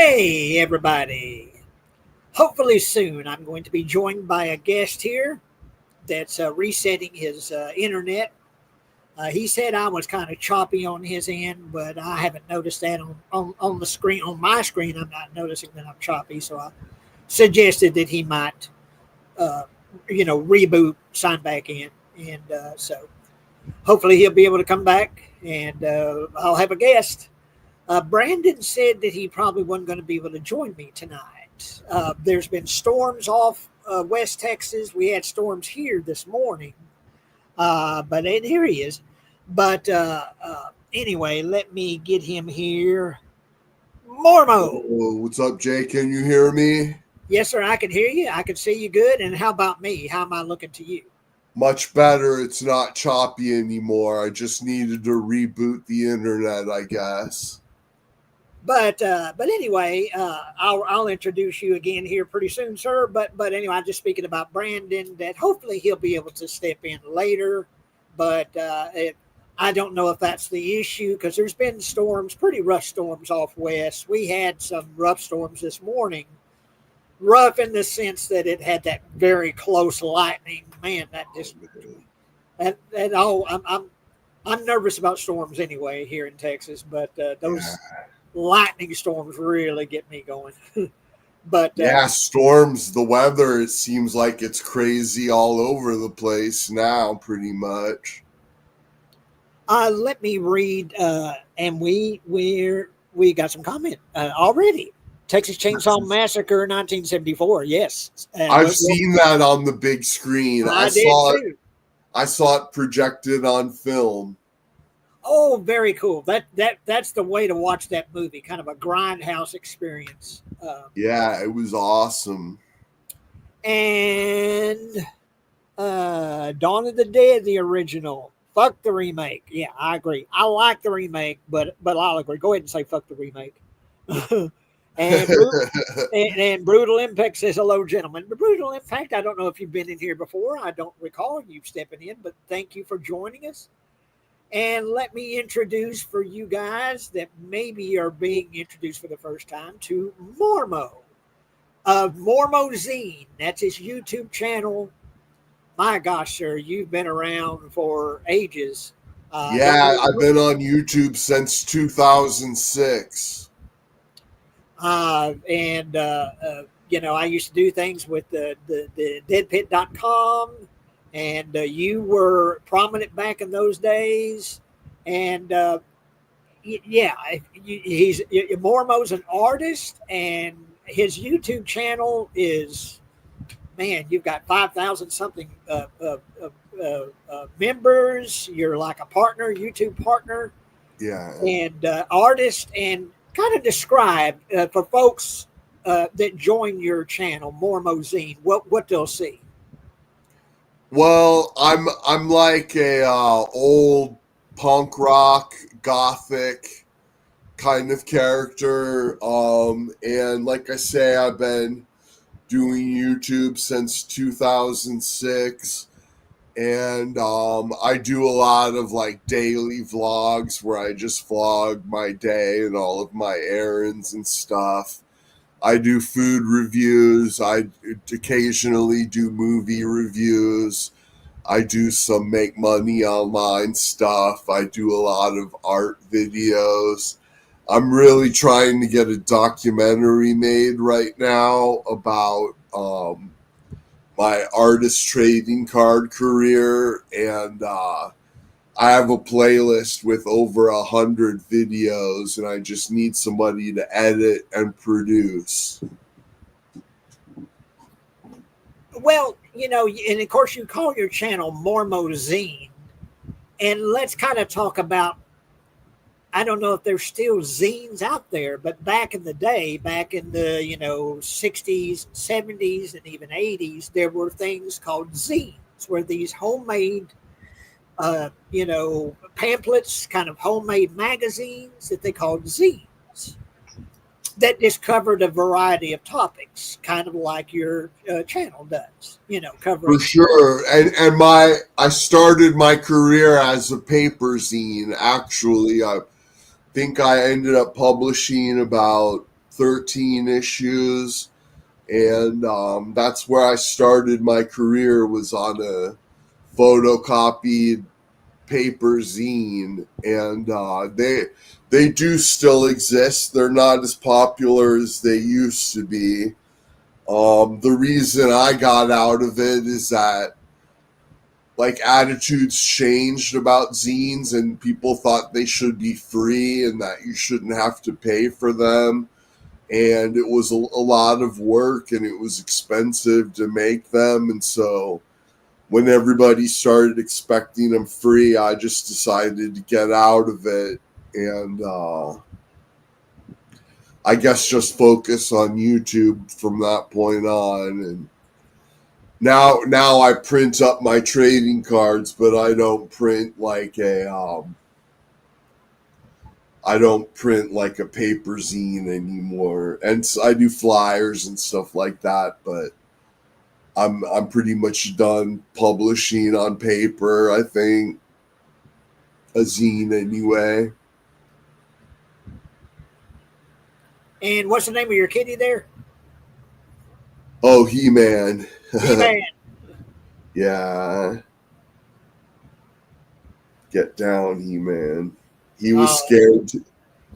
Hey, everybody. Hopefully, soon I'm going to be joined by a guest here that's resetting his internet. He said I was kind of choppy on his end, but I haven't noticed that on the screen. On my screen, I'm not noticing that I'm choppy. So I suggested that he might, uh, reboot, sign back in. And so hopefully he'll be able to come back and I'll have a guest. Brandon said that he probably wasn't going to be able to join me tonight. There's been storms off West Texas. We had storms here this morning, but here he is. But anyway, let me get him here. Mormo. Oh, what's up, Jay? Can you hear me? Yes, sir. I can hear you. I can see you good. And how about me? How am I looking to you? Much better. It's not choppy anymore. I just needed to reboot the internet, I guess. But anyway, I'll introduce you again here pretty soon, sir. But anyway, I'm just speaking about Brandon. That hopefully he'll be able to step in later. But I don't know if that's the issue because there's been storms, pretty rough storms off west. We had some rough storms this morning. Rough in the sense that it had that very close lightning. Man, that just that all. I'm nervous about storms anyway here in Texas, but those lightning storms really get me going. But storms, the weather, it seems like it's crazy all over the place now, pretty much. Let me read, and we got some comment already. Texas Chainsaw Massacre 1974. Yes, I've seen that on the big screen. I did too. I saw it projected on film. Oh, very cool. That's the way to watch that movie. Kind of a grindhouse experience. Yeah, it was awesome. And Dawn of the Dead, the original. Fuck the remake. Yeah, I agree. I like the remake, but I'll agree. Go ahead and say fuck the remake. and Brutal Impact says hello, gentlemen. But Brutal Impact, I don't know if you've been in here before. I don't recall you stepping in, but thank you for joining us. And let me introduce for you guys that maybe are being introduced for the first time to Mormo of Mormo Zine. That's his YouTube channel. My gosh, sir, you've been around for ages. I've been on YouTube since 2006. I used to do things with the deadpit.com. And you were prominent back in those days. And Mormo's an artist, and his YouTube channel is, man, you've got 5,000 something members. You're like a partner, YouTube partner. Yeah. And artist, and kind of describe for folks that join your channel, Mormo Zine, what they'll see. Well, I'm like a old punk rock gothic kind of character, and like I say, I've been doing YouTube since 2006, and I do a lot of like daily vlogs where I just vlog my day and all of my errands and stuff. I do food reviews. I occasionally do movie reviews. I do some make money online stuff. I do a lot of art videos. I'm really trying to get a documentary made right now about my artist trading card career, and I have a playlist with over 100 videos, and I just need somebody to edit and produce. Well, and of course you call your channel Mormo Zine. And let's kind of talk about, I don't know if there's still zines out there, but back in the day, back in the, 60s, 70s, and even 80s, there were things called zines, where these homemade pamphlets, kind of homemade magazines that they called zines that just covered a variety of topics, kind of like your channel does, covering. For sure. And I started my career as a paper zine. Actually, I think I ended up publishing about 13 issues. And that's where I started my career, was on a photocopied paper zine. And they do still exist. They're not as popular as they used to be. The reason I got out of it is that like attitudes changed about zines, and people thought they should be free and that you shouldn't have to pay for them. And it was a lot of work, and it was expensive to make them. And so when everybody started expecting them free, I just decided to get out of it and I guess just focus on YouTube from that point on. And now I print up my trading cards, but I don't print like a paper zine anymore. And so I do flyers and stuff like that, but I'm pretty much done publishing on paper, I think. A zine anyway. And what's the name of your kitty there? Oh, He-Man. He-Man. Yeah. Get down, He-Man. He was scared.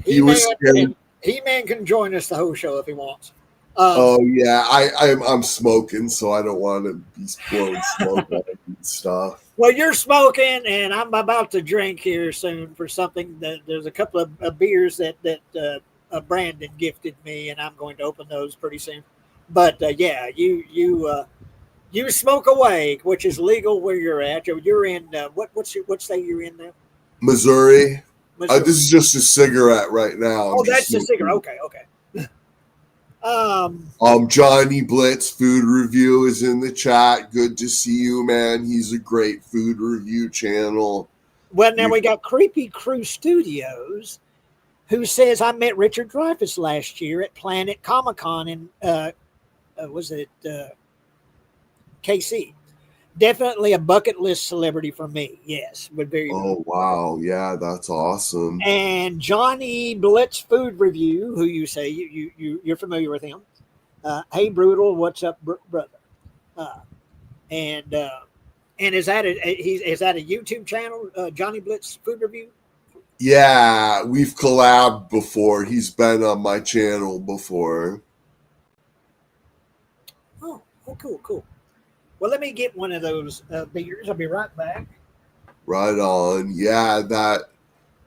He-Man can join us the whole show if he wants. Yeah, I'm smoking, so I don't want to be blowing smoke out and stuff. Well, you're smoking, and I'm about to drink here soon for something. There's a couple of beers that Brandon gifted me, and I'm going to open those pretty soon. But yeah, you smoke away, which is legal where you're at. You're in what state you're in now? Missouri. This is just a cigarette right now. Oh, that's a cigarette. Okay. Johnny Blitz Food Review is in the chat. Good to see you, man. He's a great food review channel. Well, now we got Creepy Crew Studios, who says, I met Richard Dreyfuss last year at Planet Comic-Con in KC. Definitely a bucket list celebrity for me. Yes, would very. Oh wow, yeah, that's awesome. And Johnny Blitz Food Review, who you say you're familiar with him. Hey, Brutal, what's up, brother? And is that a YouTube channel, Johnny Blitz Food Review? Yeah, we've collabed before. He's been on my channel before. Oh, cool. Well, let me get one of those beers. I'll be right back. Right on. Yeah,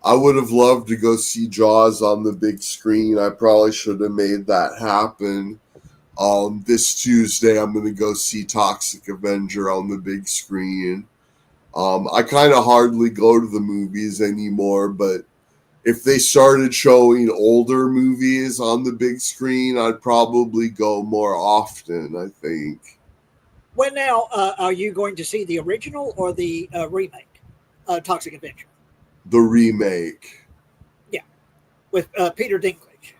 I would have loved to go see Jaws on the big screen. I probably should have made that happen. This Tuesday, I'm going to go see Toxic Avenger on the big screen. I kind of hardly go to the movies anymore, but if they started showing older movies on the big screen, I'd probably go more often, I think. Well, now, are you going to see the original or the remake, Toxic Avenger? The remake. Yeah, with Peter Dinklage.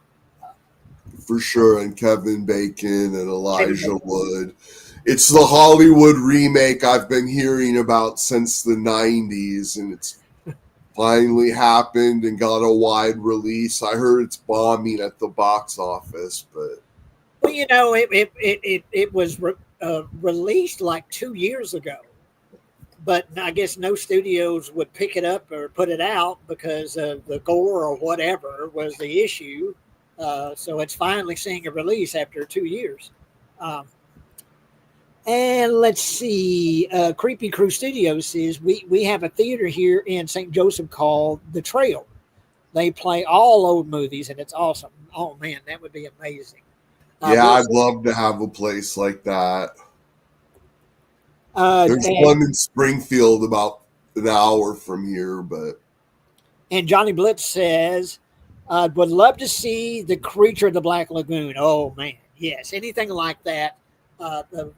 For sure, and Kevin Bacon and Elijah Wood. It's the Hollywood remake I've been hearing about since the 90s, and it's finally happened and got a wide release. I heard it's bombing at the box office, but... Well, you know, it was... released like 2 years ago, but I guess no studios would pick it up or put it out because of the gore or whatever was the issue. So it's finally seeing a release after 2 years. And let's see, Creepy Crew Studios says we have a theater here in St. Joseph called The Trail. They play all old movies, and it's awesome. Oh man, that would be amazing. Yeah, I'd love to have a place like that. There's one in Springfield about an hour from here, but... And Johnny Blitz says, would love to see The Creature of the Black Lagoon. Oh, man, yes. Anything like that. The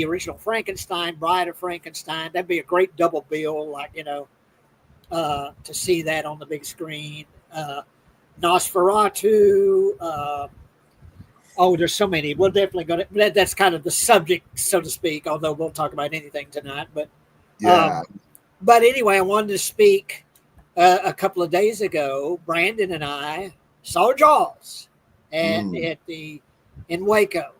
original Frankenstein, Bride of Frankenstein, that'd be a great double bill, like, you know, to see that on the big screen. Nosferatu. There's so many. We're definitely going to. That's kind of the subject, so to speak. Although we'll talk about anything tonight, but yeah. But anyway, I wanted to speak a couple of days ago. Brandon and I saw Jaws Mm. in Waco. Right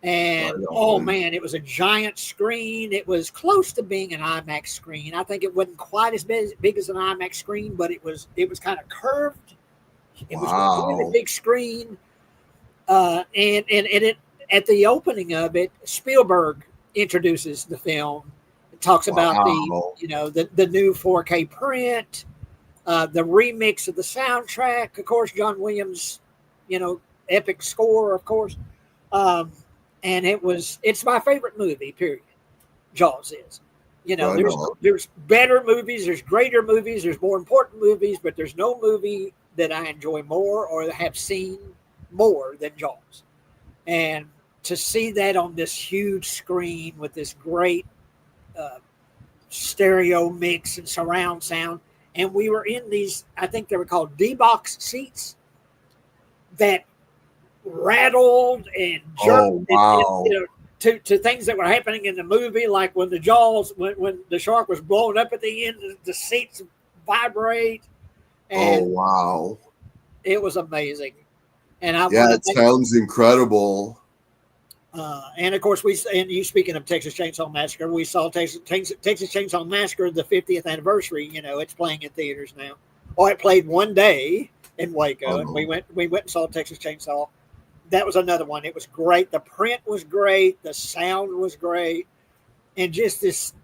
And oh on. man, it was a giant screen. It was close to being an IMAX screen. I think it wasn't quite as big as an IMAX screen, but it was kind of curved. It was a really Wow. big screen. And it at the opening of it, Spielberg introduces the film. It talks about Wow. the new 4K print, the remix of the soundtrack. Of course, John Williams, you know, epic score, of course. Um, and it's my favorite movie. Period. Jaws is. You know, Right there's on. there's better movies, there's greater movies, there's more important movies, but there's no movie that I enjoy more or have seen more than Jaws. And to see that on this huge screen with this great uh, stereo mix and surround sound, and we were in these, I think they were called D-box seats that rattled and jerked, Oh, and wow. to things that were happening in the movie, like when the jaws, when the shark was blown up at the end, the seats vibrate, Oh, and wow. it was amazing. And I Yeah, want to it thank, sounds incredible. and of course and you speaking of Texas Chainsaw Massacre, we saw Texas Chainsaw Massacre, the 50th anniversary. You know, it's playing in theaters now. Or it played one day in Waco, and Oh. we went and saw Texas Chainsaw. That was another one. It was great. The print was great. The sound was great, and just this.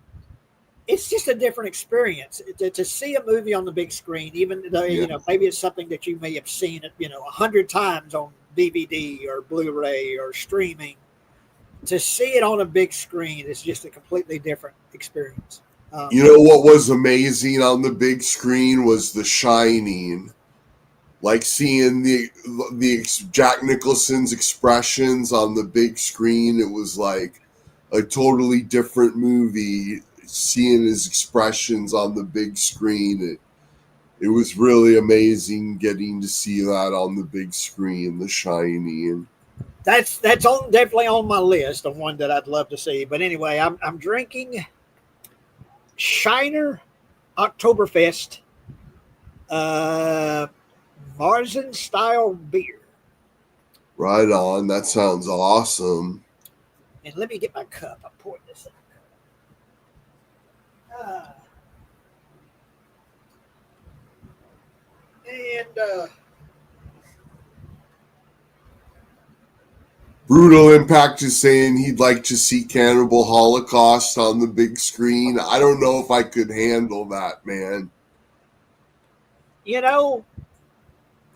It's just a different experience to see a movie on the big screen, even though Yeah. maybe it's something that you may have seen 100 times on DVD or Blu-ray or streaming. To see it on a big screen is just a completely different experience. Um, You know what was amazing on the big screen was The Shining. Like seeing Jack Nicholson's expressions on the big screen, it was like a totally different movie. Seeing his expressions on the big screen, it was really amazing getting to see that on the big screen, The Shining. that's on definitely on my list of one that I'd love to see. But anyway, I'm drinking Shiner Oktoberfest uh, Marzen style beer. Right on. That sounds awesome. And let me get my cup. I'm pouring this in. And Brutal Impact is saying he'd like to see Cannibal Holocaust on the big screen. I don't know if I could handle that, man. you know,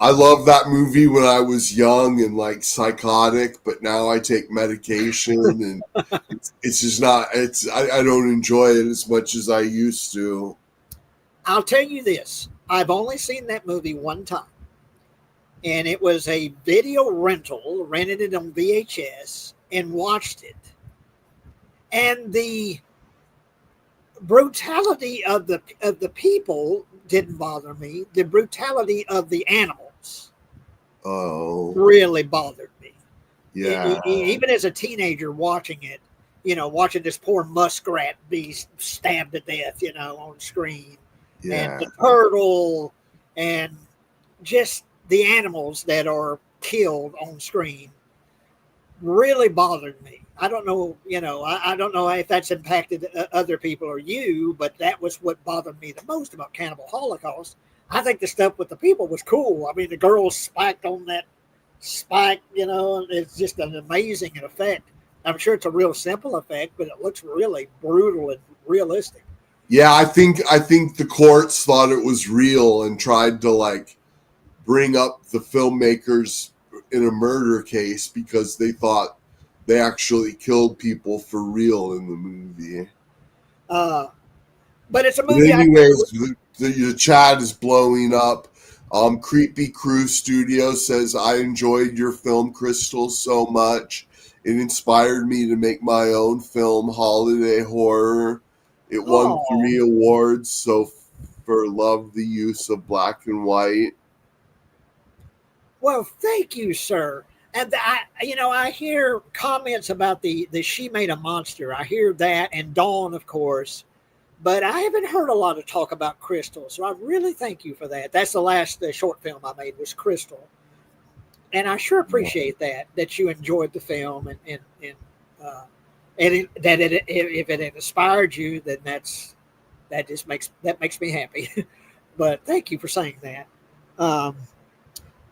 I love that movie when I was young and like psychotic, but now I take medication and it's just not. I don't enjoy it as much as I used to. I'll tell you this: I've only seen that movie one time, and it was a video rental. Rented it on VHS and watched it. And the brutality of the people didn't bother me. The brutality of the animals Oh really bothered me. yeah, Even as a teenager watching it, watching this poor muskrat be stabbed to death, on screen, and yeah, the turtle, and just the animals that are killed on screen really bothered me. I don't know, I don't know if that's impacted other people or you, but that was what bothered me the most about Cannibal Holocaust. I think the stuff with the people was cool. I mean, the girls spiked on that spike, it's just an amazing effect. I'm sure it's a real simple effect, but it looks really brutal and realistic. yeah. I think the courts thought it was real and tried to like bring up the filmmakers in a murder case because they thought they actually killed people for real in the movie. Uh, but it's a But movie I anyways, the chat is blowing up. Creepy Crew Studio says, I enjoyed your film Crystal so much. It inspired me to make my own film, Holiday Horror. It won Oh, 3 awards, so for love the use of black and white. well, thank you, sir. And I hear comments about the She Made a Monster. I hear that, and Dawn, of course. but I haven't heard a lot of talk about Crystal. So I really thank you for that. That's the last short film I made was Crystal, and I sure appreciate that you enjoyed the film uh, if it inspired you, then that makes me happy. But thank you for saying that. Um,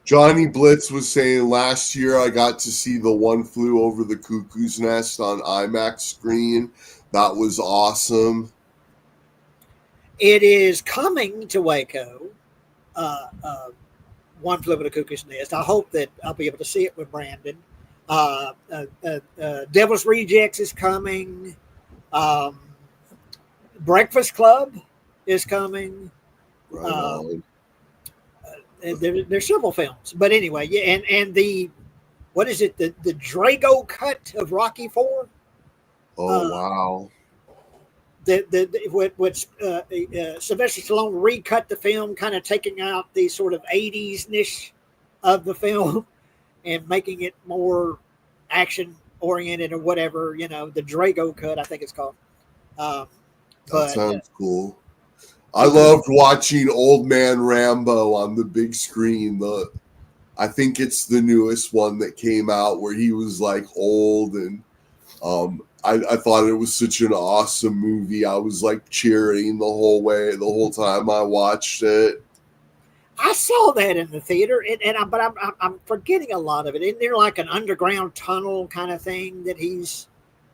Johnny Blitz was saying last year I got to see The One Flew Over the Cuckoo's Nest on IMAX screen. That was awesome. it is coming to Waco. Uh, uh, One Flew Over the Cuckoo's Nest. I hope that I'll be able to see it with Brandon. Devil's Rejects is coming. Um, Breakfast Club is coming. Right Uh, on. there's several films, but anyway, yeah, and the what is it? The Drago cut of Rocky Four. Oh, Uh, wow. Sylvester Stallone recut the film, kind of taking out the sort of 80s niche of the film and making it more action oriented or whatever. You know, the Drago cut, I think it's called. Um, That but sounds cool. I loved watching Old Man Rambo on the big screen. I think it's the newest one that came out where he was like old, and I thought it was such an awesome movie. I was like cheering the whole time I watched it. I saw that in the theater, but I'm forgetting a lot of it. Isn't there like an underground tunnel kind of thing that he's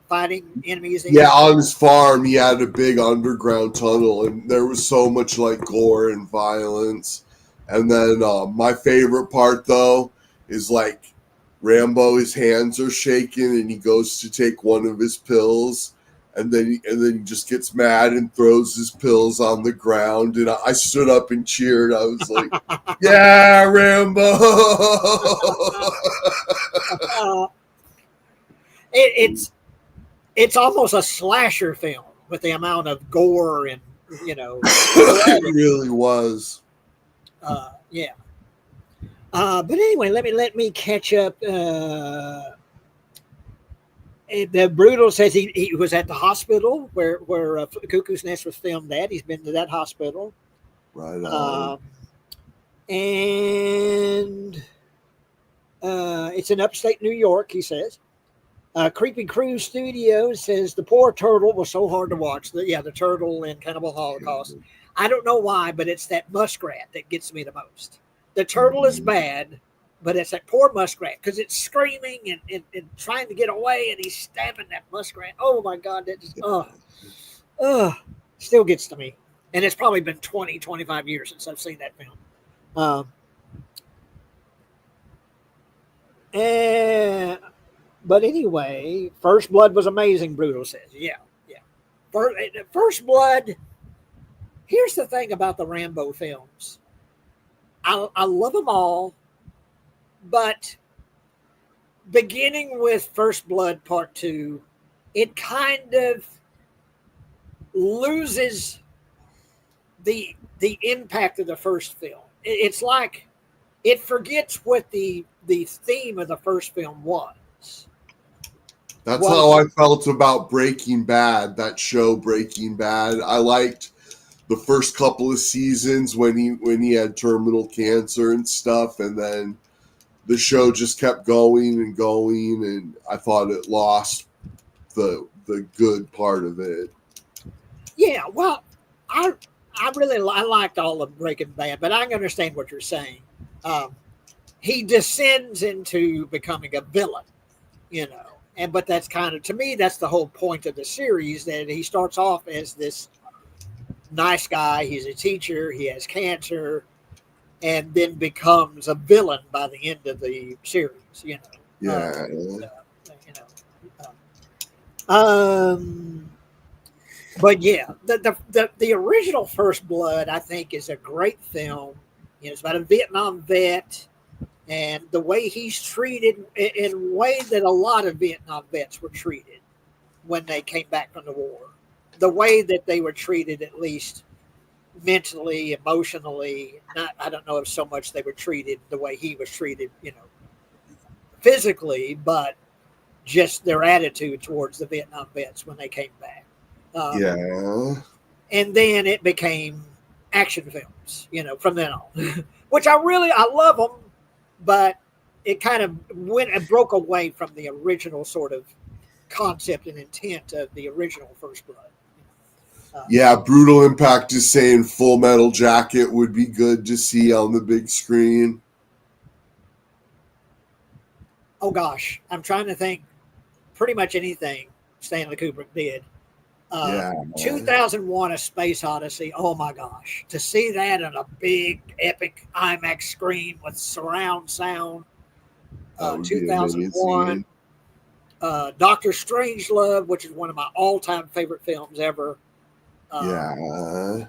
fighting enemies in? Yeah, on his farm, he had a big underground tunnel, and there was so much like gore and violence. And then my favorite part, though, is like Rambo. His hands are shaking, and he goes to take one of his pills, and then he just gets mad and throws his pills on the ground. And I stood up and cheered. I was like, "Yeah, Rambo!" uh, it, it's almost a slasher film with the amount of gore and you know. It really was. Yeah. But anyway, let me catch up. The Brutal says he was at the hospital where Cuckoo's Nest was filmed at. He's been to that hospital. Right on. And it's in upstate New York, he says. Creepy Cruise Studios says the poor turtle was so hard to watch. The turtle in Cannibal Holocaust. I don't know why, but it's that muskrat that gets me the most. The turtle is bad, but it's that poor muskrat because it's screaming and trying to get away, and he's stabbing that muskrat. Oh my God, that just still gets to me. And it's probably been 20, 25 years since I've seen that film. But anyway, First Blood was amazing, Brutal says. Yeah. First Blood, here's the thing about the Rambo films. I love them all, but beginning with First Blood Part 2, it kind of loses the impact of the first film. It's like it forgets what the theme of the first film was. That's how I felt about Breaking Bad, that show Breaking Bad. I liked the first couple of seasons when he had terminal cancer and stuff, and then the show just kept going and going, and I thought it lost the good part of it. Yeah, well, I liked all of Breaking Bad, but I understand what you're saying. He descends into becoming a villain, you know. But that's kind of, to me, that's the whole point of the series, that he starts off as this nice guy. He's a teacher. He has cancer, and then becomes a villain by the end of the series. You know. Yeah. But yeah, the original First Blood, I think, is a great film. You know, it's about a Vietnam vet, and the way he's treated, in a way that a lot of Vietnam vets were treated when they came back from the war. The way that they were treated, at least mentally, emotionally. I don't know if so much they were treated the way he was treated, you know, physically, but just their attitude towards the Vietnam vets when they came back. Yeah. and then it became action films, from then on, which I love them, but it kind of went and broke away from the original sort of concept and intent of the original First Blood. Yeah, Brutal Impact is saying Full Metal Jacket would be good to see on the big screen. Oh gosh, I'm trying to think. Pretty much anything Stanley Kubrick did. Yeah. 2001: A Space Odyssey. Oh my gosh, to see that on a big epic IMAX screen with surround sound. That would be 2001. amazing. Doctor Strangelove, which is one of my all-time favorite films ever. Yeah.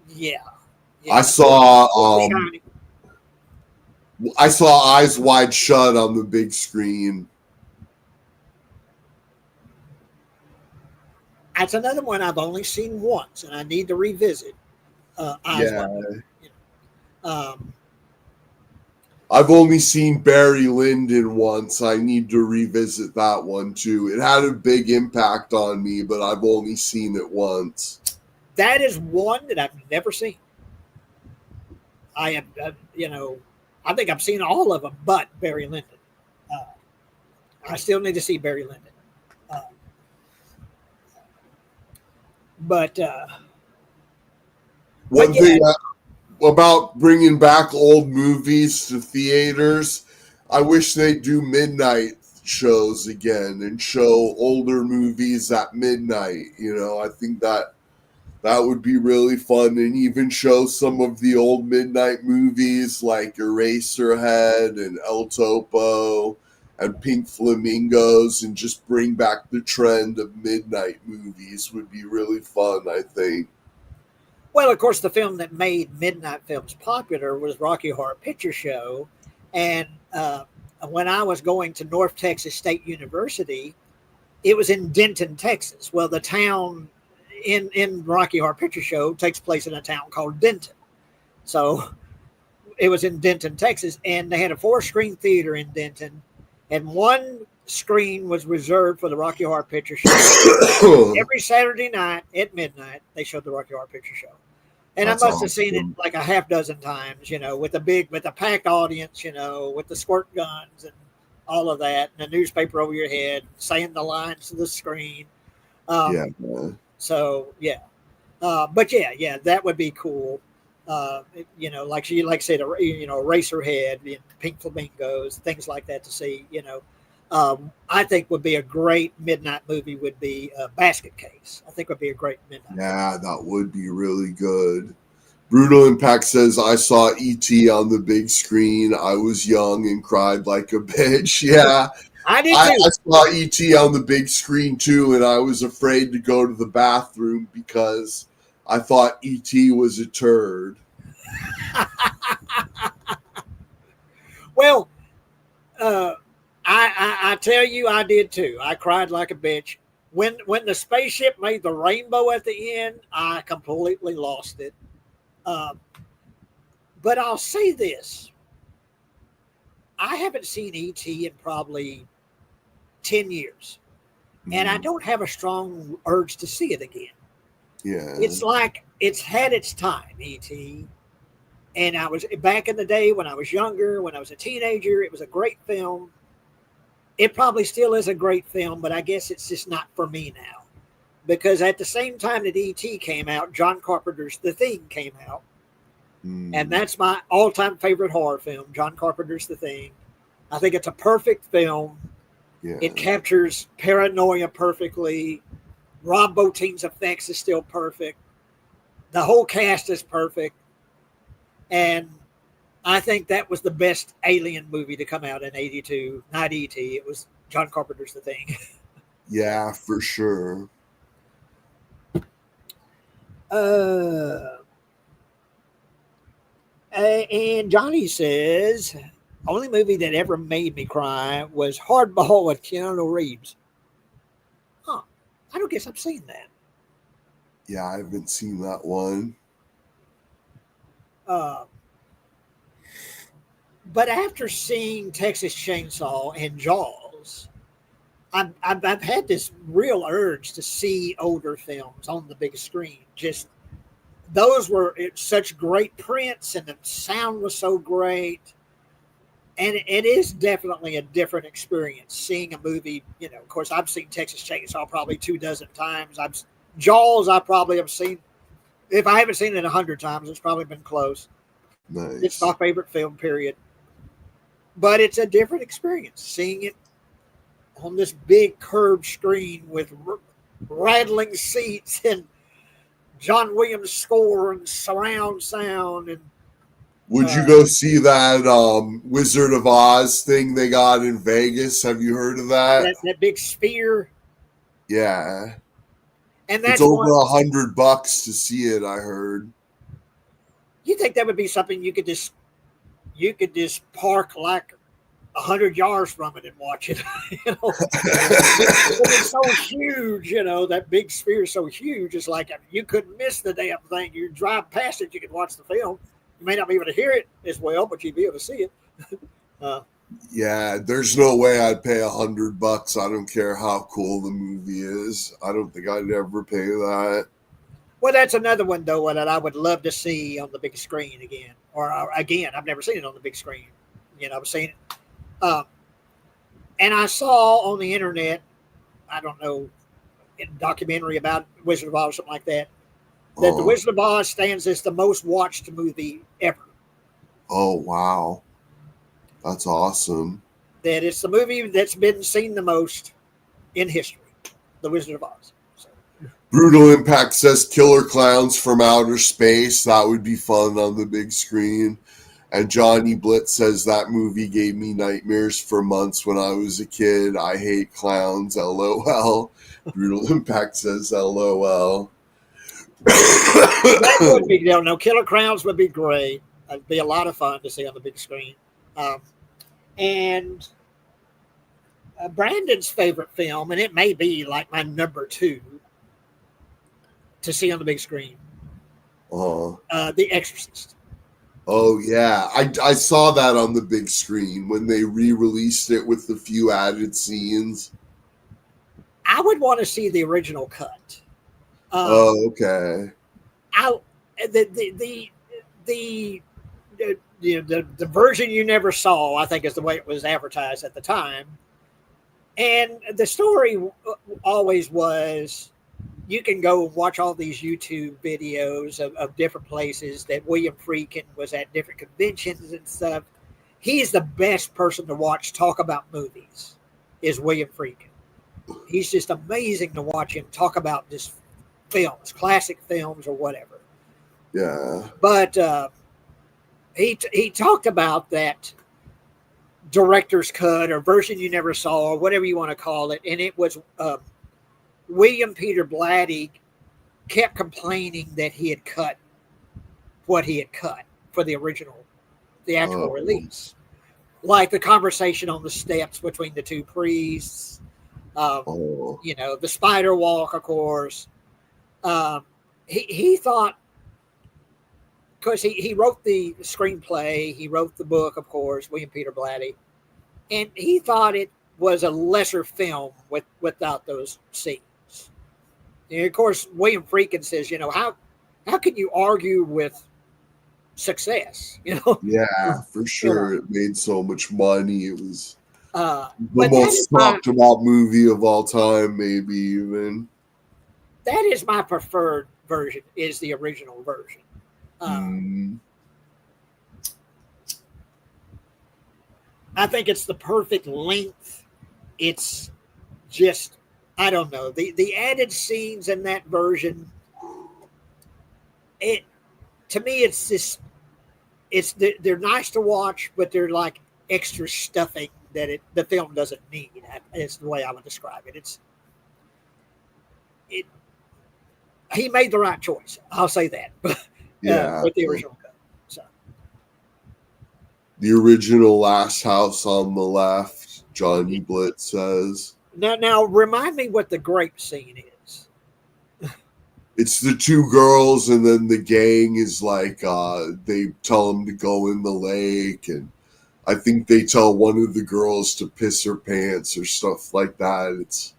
Yeah. I saw Eyes Wide Shut on the big screen. That's another one I've only seen once, and I need to revisit. Eyes Wide Shut. I've only seen Barry Lyndon once. I need to revisit that one too. It had a big impact on me, but I've only seen it once. That is one that I've never seen. I have, I think I've seen all of them, but Barry Lyndon. I still need to see Barry Lyndon. One thing about bringing back old movies to theaters, I wish they'd do midnight shows again and show older movies at midnight. I think that would be really fun, and even show some of the old midnight movies like Eraserhead and El Topo and Pink Flamingos, and just bring back the trend of midnight movies would be really fun, I think. Well, of course, the film that made midnight films popular was Rocky Horror Picture Show. And when I was going to North Texas State University, it was in Denton, Texas. Well, the town in Rocky Horror Picture Show takes place in a town called Denton. So it was in Denton, Texas, and they had a 4-screen theater in Denton, and one screen was reserved for the Rocky Horror Picture Show. Every Saturday night at midnight, they showed the Rocky Horror Picture Show. And That's I must have seen it like a half dozen times, with a packed audience, with the squirt guns and all of that, and a newspaper over your head, saying the lines to the screen. So yeah, but yeah, that would be cool. Like I said, Eraserhead, Pink Flamingos, things like that to see. I think would be a great midnight movie would be Basket Case. I think would be a great midnight. Yeah, that would be really good. Brutal Impact says, I saw E.T. on the big screen. I was young and cried like a bitch. Yeah. I did too. I saw E.T. on the big screen too, and I was afraid to go to the bathroom because I thought E.T. was a turd. Well, I tell you, I did too. I cried like a bitch. When the spaceship made the rainbow at the end, I completely lost it. But I'll say this. I haven't seen E.T. in probably 10 years. And I don't have a strong urge to see it again. Yeah. It's like it's had its time, E.T. And I was back in the day when I was younger, when I was a teenager, it was a great film. It probably still is a great film, but I guess it's just not for me now. Because at the same time that E.T. came out, John Carpenter's The Thing came out. And that's my all-time favorite horror film, John Carpenter's The Thing. I think it's a perfect film. Yeah. It captures paranoia perfectly. Rob Bottin's effects is still perfect. The whole cast is perfect. And I think that was the best Alien movie to come out in 82. Not E.T. It was John Carpenter's The Thing. Yeah, for sure. And Johnny says, only movie that ever made me cry was Hardball with Keanu Reeves. Huh. I don't guess I've seen that. Yeah, I haven't seen that one. But after seeing Texas Chainsaw and Jaws, I've had this real urge to see older films on the big screen. Just those were such great prints, and the sound was so great. And it is definitely a different experience seeing a movie. You know, of course, I've seen Texas Chainsaw probably 24 times. Jaws, I probably have seen. If I haven't seen it 100 times, it's probably been close. It's Nice. my favorite film, period. But it's a different experience seeing it on this big curved screen with rattling seats and John Williams score and surround sound and Would you go see that Wizard of Oz thing they got in Vegas? Have you heard of that? that big sphere. Yeah. And It's that's over one. $100 to see it, I heard. You think that would be something you could just park like 100 yards from it and watch it. You know, it's so huge. You know, that big sphere is so huge. It's like you couldn't miss the damn thing. You drive past it, you could watch the film. You may not be able to hear it as well, but you'd be able to see it. Uh, Yeah, there's no way I'd pay $100. I don't care how cool the movie is. I don't think I'd ever pay that. well, that's another one though that I would love to see on the big screen again. Or again, I've never seen it on the big screen. You know, I've seen it. Uh, and I saw on the internet, I don't know, in a documentary about Wizard of Oz or something like that, that The Oh, Wizard of Oz stands as the most watched movie ever. oh wow. That's awesome. That it's the movie that's been seen the most in history, The Wizard of Oz. So, Brutal Impact says Killer Clowns from Outer Space. That would be fun on the big screen. And Johnny Blitz says that movie gave me nightmares for months when I was a kid. I hate clowns. LOL. Brutal Impact says LOL. that would be, no, Killer Crowns would be great. It'd be a lot of fun to see on the big screen. Um, and Brandon's favorite film, and it may be like my number two to see on the big screen, uh, The Exorcist. oh, yeah. I saw that on the big screen when they re-released it with a few added scenes. I would want to see the original cut. Oh, okay. I the the the version you never saw, I think, is the way it was advertised at the time. And the story always was you can go watch all these YouTube videos of different places that William Friedkin was at different conventions and stuff. He's the best person to watch talk about movies, is William Friedkin. He's just amazing to watch him talk about just films, classic films or whatever. Yeah. But he talked about that director's cut or version you never saw or whatever you want to call it, and it was William Peter Blatty kept complaining that he had cut what he had cut for the theatrical release, like the conversation on the steps between the two priests, you know, the spider walk, of course. He thought, because he wrote the screenplay, he wrote the book, of course, William Peter Blatty, and he thought it was a lesser film without those scenes. And of course, William Friedkin says, you know, how can you argue with success? You know, Yeah, for sure. You know, It made so much money. It was the but most talked about movie of all time, maybe even. that is my preferred version. Is the original version. I think it's the perfect length. It's just, I don't know, the added scenes in that version. It, to me, it's just, they're nice to watch, but they're like extra stuffing that the film doesn't need. It's the way I would describe it. He made the right choice. I'll say that. Yeah. With the original cut. So the original Last House on the Left, Johnny Blitz says. now remind me what the grape scene is. It's the two girls, and then the gang is like, they tell them to go in the lake, and I think they tell one of the girls to piss her pants or stuff like that. It's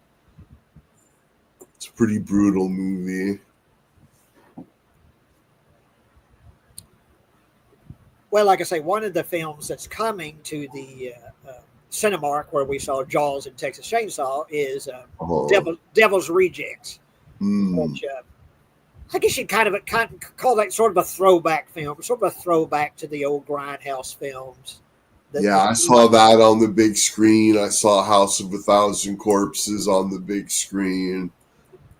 a pretty brutal movie. Well, like I say, one of the films that's coming to the Cinemark, where we saw Jaws and Texas Chainsaw, is Devil's Rejects, which I guess you kind of call that sort of a throwback film, sort of a throwback to the old Grindhouse films. I saw that on the big screen. I saw House of a Thousand Corpses on the big screen.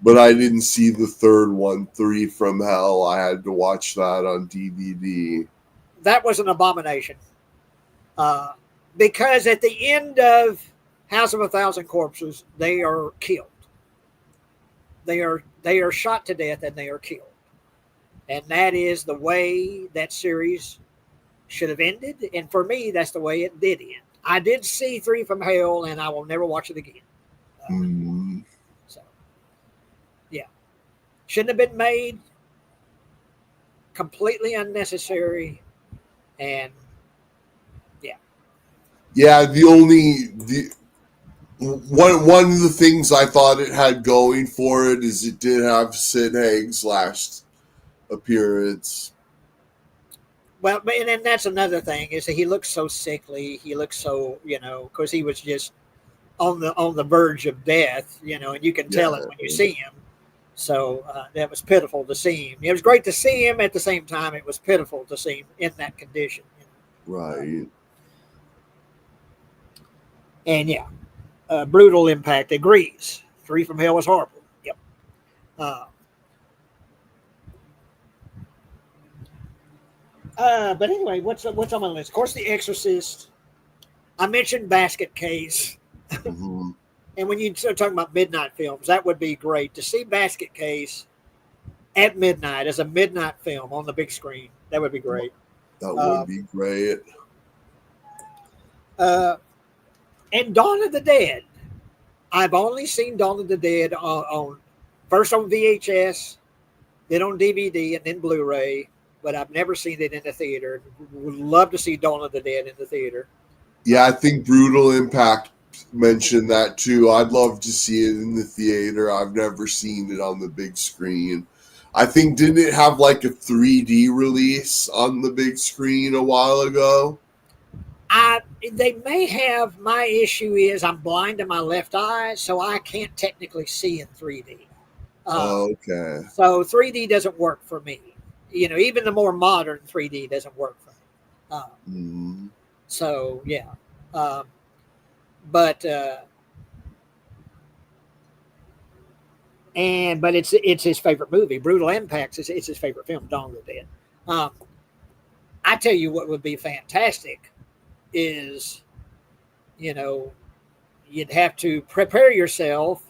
But I didn't see the third one, Three from Hell. I had to watch that on DVD. That was an abomination. Because at the end of House of a Thousand Corpses, they are killed. They are shot to death and they are killed. And that is the way that series should have ended. And for me, that's the way it did end. I did see Three from Hell, and I will never watch it again. So, yeah. Shouldn't have been made. Completely unnecessary. And, yeah. Yeah, one of the things I thought it had going for it is it did have Sid Haig's last appearance. Well, and that's another thing is that he looks so sickly. He looks so, because he was just on the verge of death, and you can tell it when you see him. So that was pitiful to see him. It was great to see him. At the same time, it was pitiful to see him in that condition. Right. And yeah, Brutal Impact agrees. Three from Hell was horrible. Yep. But anyway, what's on my list? Of course, The Exorcist. I mentioned Basket Case. Mm-hmm. And when you start talking about midnight films, that would be great to see Basket Case at midnight as a midnight film on the big screen. That would be great. That would be great. And Dawn of the Dead. I've only seen Dawn of the Dead first on VHS, then on DVD, and then Blu-ray. But I've never seen it in the theater. Would love to see Dawn of the Dead in the theater. Yeah, I think Brutal Impact mentioned that too. I'd love to see it in the theater. I've never seen it on the big screen. I think, didn't it have like a 3D release on the big screen a while ago? They may have. My issue is I'm blind in my left eye, so I can't technically see in 3D. Okay. So 3D doesn't work for me. Even the more modern 3D doesn't work for me. So yeah, but it's his favorite movie. Brutal Impact it's his favorite film. Dawn of the Dead. I tell you what would be fantastic is, you'd have to prepare yourself,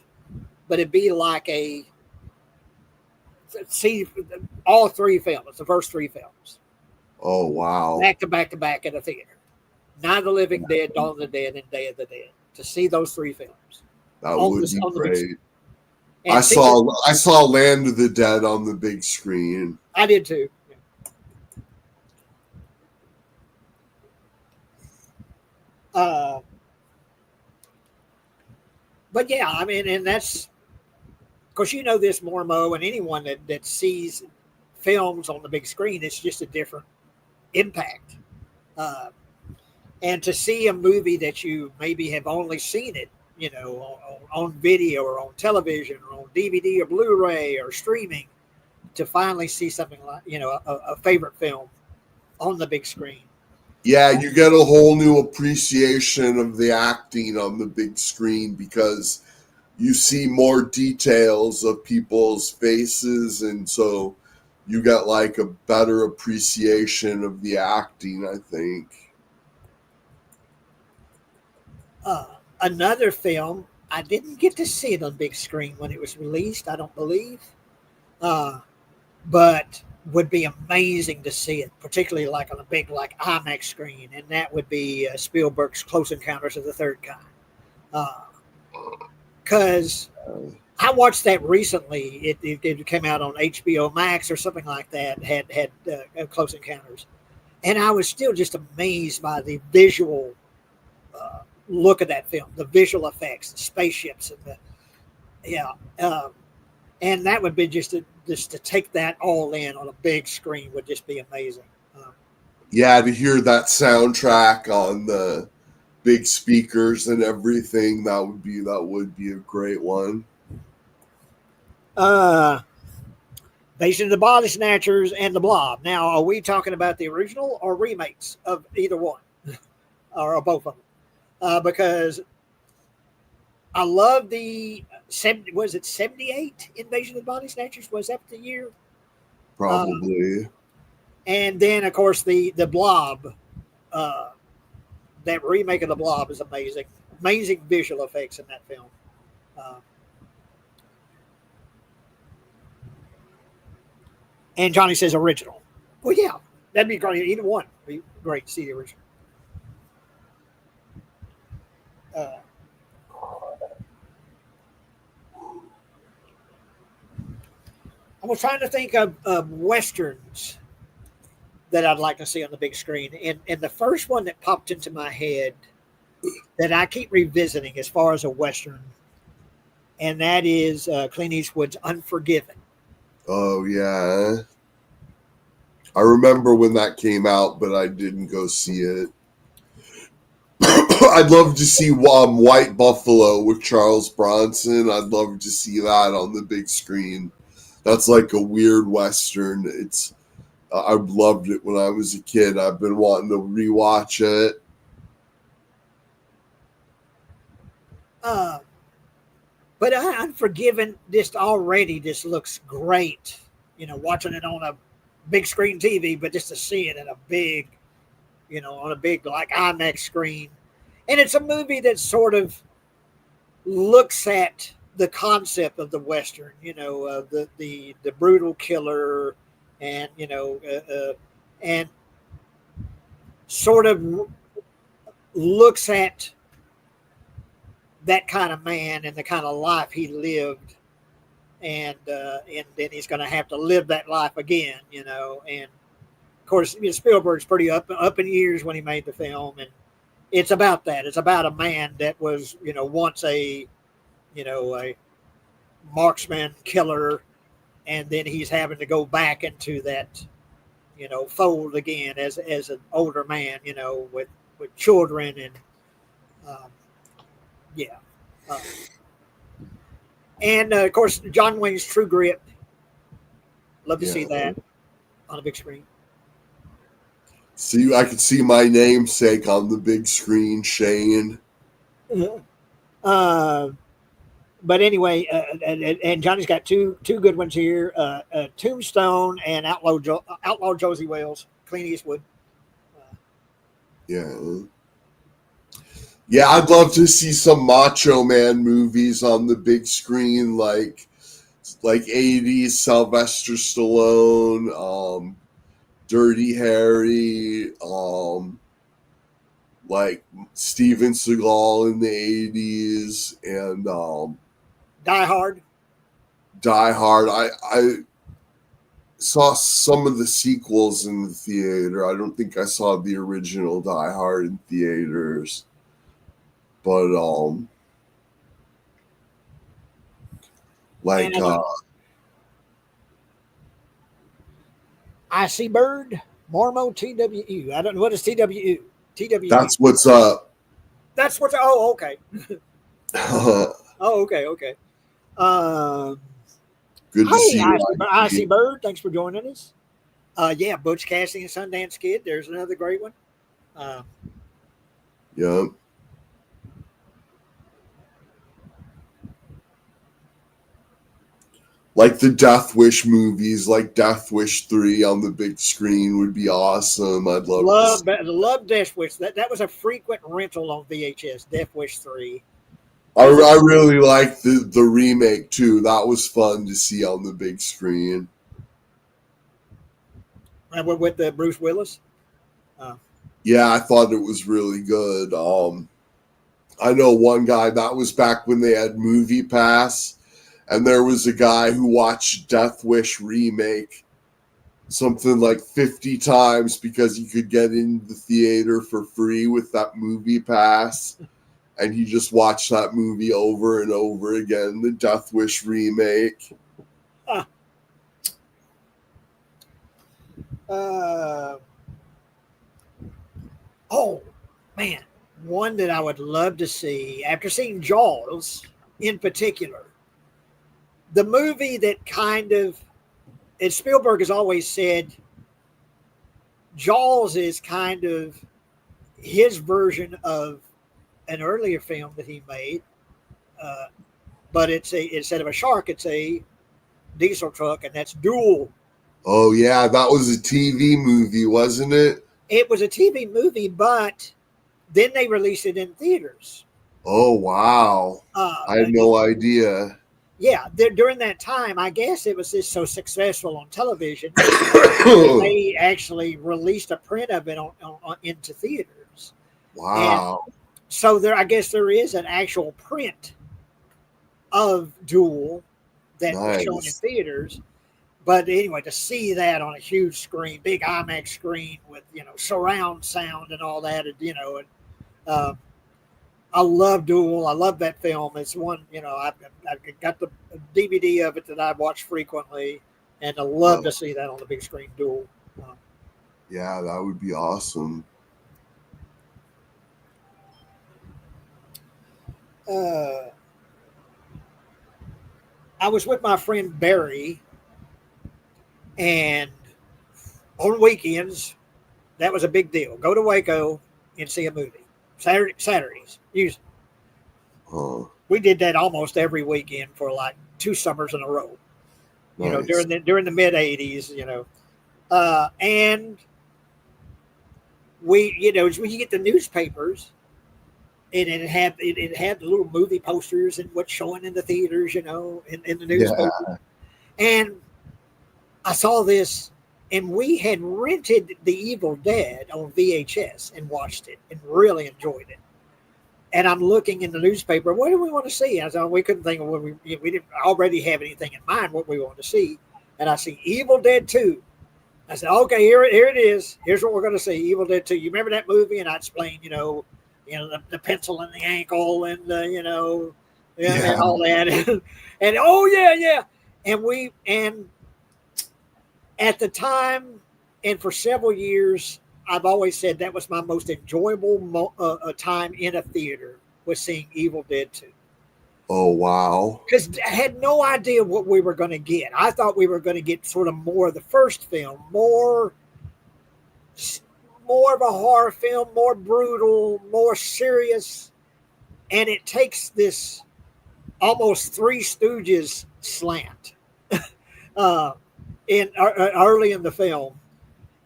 but it'd be like see all three films, the first three films. Oh, wow. Back to back to back at a theater. Night of the Living Dead, Dawn of the Dead, and Day of the Dead. To see those three films. That would be great. I saw Land of the Dead on the big screen. I did too. But yeah, I mean, and that's, of course, this more, Mo, and anyone that sees films on the big screen, it's just a different impact. And to see a movie that you maybe have only seen it, on video or on television or on DVD or Blu-ray or streaming, to finally see something like, a favorite film on the big screen. Yeah, you get a whole new appreciation of the acting on the big screen because you see more details of people's faces, and so you get like a better appreciation of the acting, I think. Another film, I didn't get to see it on big screen when it was released, I don't believe, but would be amazing to see it, particularly like on a big IMAX screen, and that would be Spielberg's Close Encounters of the Third Kind. Because I watched that recently. It came out on HBO Max or something like that. Had Close Encounters, And I was still just amazed by the visual look of that film, the visual effects, the spaceships, and yeah, um, and that would be just to take that all in on a big screen would just be amazing. Um, Yeah, to hear that soundtrack on the big speakers and everything, that would be a great one. uh, Based on the Body Snatchers and the Blob. Now, are we talking about the original or remakes of either one or both of them? Because I love the was it 78 Invasion of the Body Snatchers? Was that the year? Uh, Probably. and then of course the Blob, uh, that remake of the Blob is amazing. Amazing visual effects in that film. Uh, and Johnny says original. Well, yeah, that'd be great. Either one would be great to see the original. Uh, I was trying to think of westerns that I'd like to see on the big screen, and the first one that popped into my head that I keep revisiting as far as a western, and that is Clint Eastwood's Unforgiven. Oh yeah. I remember when that came out, but I didn't go see it. I'd love to see White Buffalo with Charles Bronson. I'd love to see that on the big screen. That's like a weird western. I loved it when I was a kid. I've been wanting to rewatch it. Uh, but Unforgiven just looks great. You know, watching it on a big screen TV, but just to see it in a big, on a big like IMAX screen, and it's a movie that sort of looks at the concept of the western. The brutal killer, and and sort of looks at that kind of man and the kind of life he lived, and then he's going to have to live that life again, and of course, Spielberg's pretty up in years when he made the film, and it's about that. It's about a man that was, once a marksman killer, and then he's having to go back into that, fold again as an older man, with children, and um, yeah. Uh, and of course, John Wayne's True Grit. Love to see Yeah. that on a big screen. See, I could see my namesake on the big screen, Shane. Uh, but anyway, and Johnny's got two good ones here: Tombstone and Outlaw Josie Wales, Clint Eastwood. Yeah. Yeah, I'd love to see some Macho Man movies on the big screen, like 80s Sylvester Stallone, Dirty Harry, like Steven Seagal in the 80s, and Die Hard. Die Hard. I saw some of the sequels in the theater. I don't think I saw the original Die Hard in theaters. But like And I See Bird, Mormo TWU. I don't know what is TWU. TWU. that's what's up. That's what's. Oh, okay. Oh, okay, okay. Um, Good to see you. I See Bird. Thanks for joining us. Yeah, Butch Cassidy and Sundance Kid. There's another great one. Yeah. Like the Death Wish movies, like Death Wish 3 on the big screen would be awesome. I'd love love Death Wish. That was a frequent rental on VHS. Death Wish 3. I really like the remake too. That was fun to see on the big screen. With the Bruce Willis. Yeah, I thought it was really good. I know one guy, that was back when they had Movie Pass, and there was a guy who watched Death Wish remake something like 50 times because you could get in the theater for free with that movie pass. And he just watched that movie over and over again, the Death Wish remake. Oh, man. One that I would love to see after seeing Jaws in particular. The movie that kind of, and Spielberg has always said, Jaws is kind of his version of an earlier film that he made, but it's a instead of a shark, it's a diesel truck, and that's Duel. Oh, yeah, that was a TV movie, wasn't it? It was a TV movie, but then they released it in theaters. Oh, wow. I had no idea. Yeah, during that time, I guess it was just so successful on television. They actually released a print of it into theaters. Wow. And so I guess there is an actual print of Duel that was shown in theaters. But anyway, to see that on a huge screen, big IMAX screen with surround sound and all that, I love Duel. I love that film. It's one, I've got the DVD of it that I watch frequently, and I love to see that on the big screen. Duel. Yeah, that would be awesome. I was with my friend Barry, and on weekends, that was a big deal. Go to Waco and see a movie. Saturdays, usually. We did that almost every weekend for like 2 summers in a row. Nice. During the mid '80s, and we, when you get the newspapers, and it had the little movie posters and what's showing in the theaters, in the newspaper. Yeah. And I saw this, and we had rented The Evil Dead on VHS and watched it and really enjoyed it. And I'm looking in the newspaper, what do we want to see? I said, we couldn't think of what we didn't already have anything in mind what we wanted to see. And I see Evil Dead 2. I said, okay, here it is. Here's what we're going to see, Evil Dead 2. You remember that movie? And I explained, the pencil in the ankle and and all that. And oh yeah. And at the time and for several years, I've always said that was my most enjoyable time in a theater was seeing Evil Dead 2. Oh, wow. Because I had no idea what we were going to get. I thought we were going to get sort of more of the first film, more of a horror film, more brutal, more serious. And it takes this almost Three Stooges slant early in the film.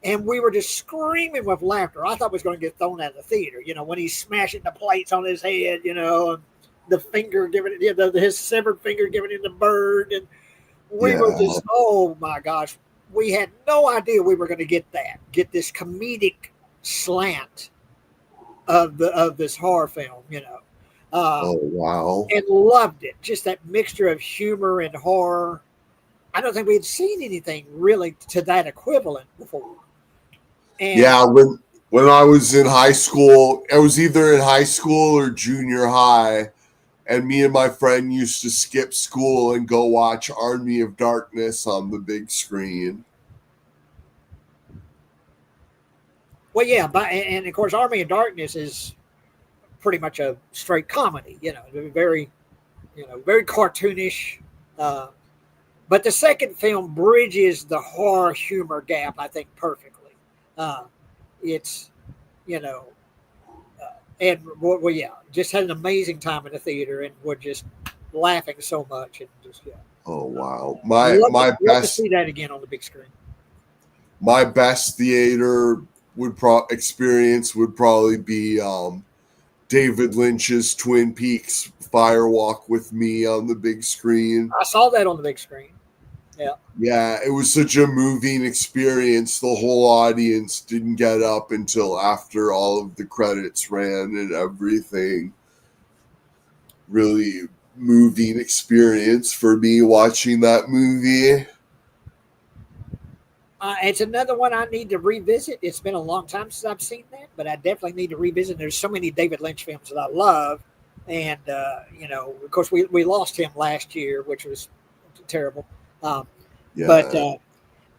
And we were just screaming with laughter. I thought it was going to get thrown out of the theater. When he's smashing the plates on his head, and the finger giving it, his severed finger giving it the bird. And we were just, oh my gosh. We had no idea we were going to get this comedic slant of this horror film, oh, wow. And loved it. Just that mixture of humor and horror. I don't think we had seen anything really to that equivalent before. And yeah, when I was in high school, I was either in high school or junior high, and me and my friend used to skip school and go watch Army of Darkness on the big screen. Well, yeah, and of course, Army of Darkness is pretty much a straight comedy, very, very cartoonish. But the second film bridges the horror humor gap, I think, perfectly. It's, and well, yeah, just had an amazing time in the theater, and we're just laughing so much, and just Oh wow, my best to see that again on the big screen. My best theater experience would probably be David Lynch's Twin Peaks Fire Walk with Me on the big screen. I saw that on the big screen. Yeah. Yeah, it was such a moving experience. The whole audience didn't get up until after all of the credits ran and everything. Really moving experience for me watching that movie. It's another one I need to revisit. It's been a long time since I've seen that, but I definitely need to revisit. There's so many David Lynch films that I love, and of course, we lost him last year, which was terrible. Um, but Yeah.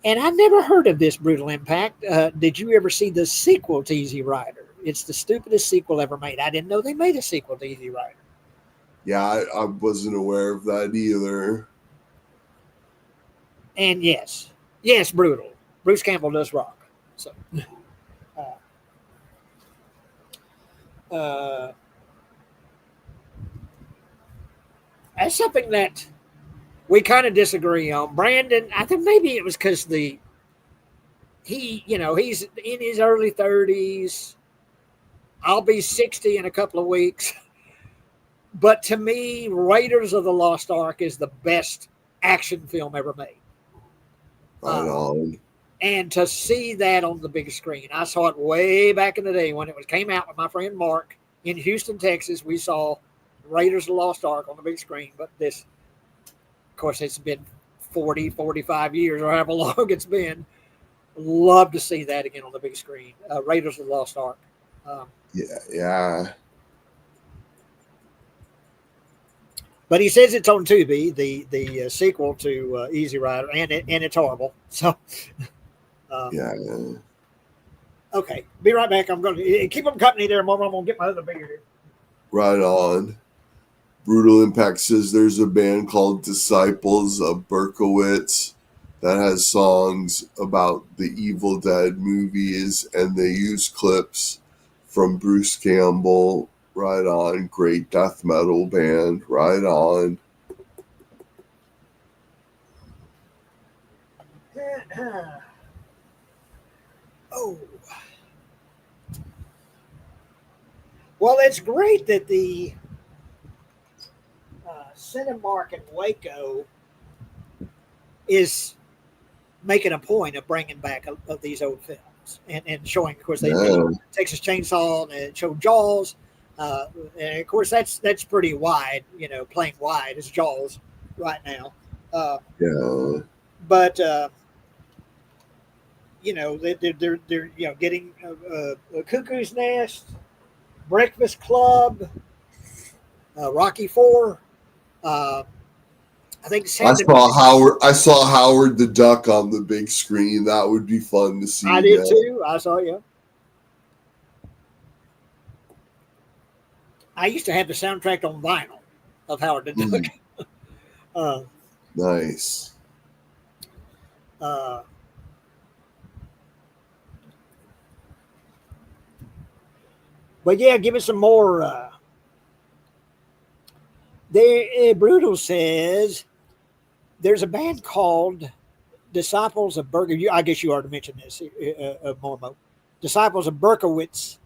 and I never heard of this Brutal Impact. Did you ever see the sequel to Easy Rider? It's the stupidest sequel ever made. I didn't know they made a sequel to Easy Rider. Yeah, I wasn't aware of that either. And yes, brutal. Bruce Campbell does rock. So uh, that's something that we kind of disagree on. Brandon, I think maybe it was because he's in his early 30s. I'll be 60 in a couple of weeks. But to me, Raiders of the Lost Ark is the best action film ever made. Right on. And to see that on the big screen, I saw it way back in the day when it came out with my friend Mark in Houston, Texas. We saw Raiders of the Lost Ark on the big screen. But this, of course, it's been 40, 45 years or however long it's been. Love to see that again on the big screen. Raiders of the Lost Ark. Yeah. But he says it's on Tubi, the sequel to Easy Rider, and it's horrible. So, Yeah. Okay, be right back. I'm going to keep them company there a moment. I'm going to get my other beer here. Right on. Brutal Impact says there's a band called Disciples of Berkowitz that has songs about the Evil Dead movies, and they use clips from Bruce Campbell. Right on. Great death metal band. Right on. Oh. Well, it's great that the Cinemark in Waco is making a point of bringing back of these old films and showing, of course, they did Texas Chainsaw and it showed Jaws. And of course, that's pretty wide, playing wide as Jaws right now. Yeah. But they're getting a Cuckoo's Nest, Breakfast Club, Rocky Four. I think I saw Howard the Duck on the big screen. That would be fun to see. I did too. I saw you. I used to have the soundtrack on vinyl of Howard the Duck. Nice. But yeah, give us some more. Brutal says there's a band called Disciples of Berkowitz. I guess you already mentioned this, Mormo. Disciples of Berkowitz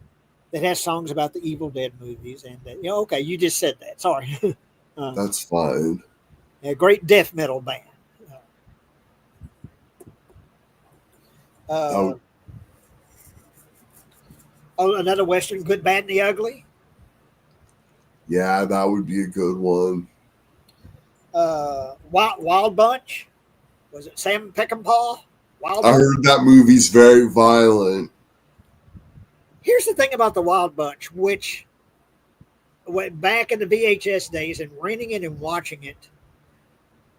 that has songs about the Evil Dead movies. And, okay, you just said that. Sorry. That's fine. A great death metal band. Another Western, Good, Bad, and the Ugly. Yeah, that would be a good one. Wild Bunch. Was it Sam Peckinpah? I heard that movie's very violent. Here's the thing about the Wild Bunch, which went back in the VHS days and renting it and watching it.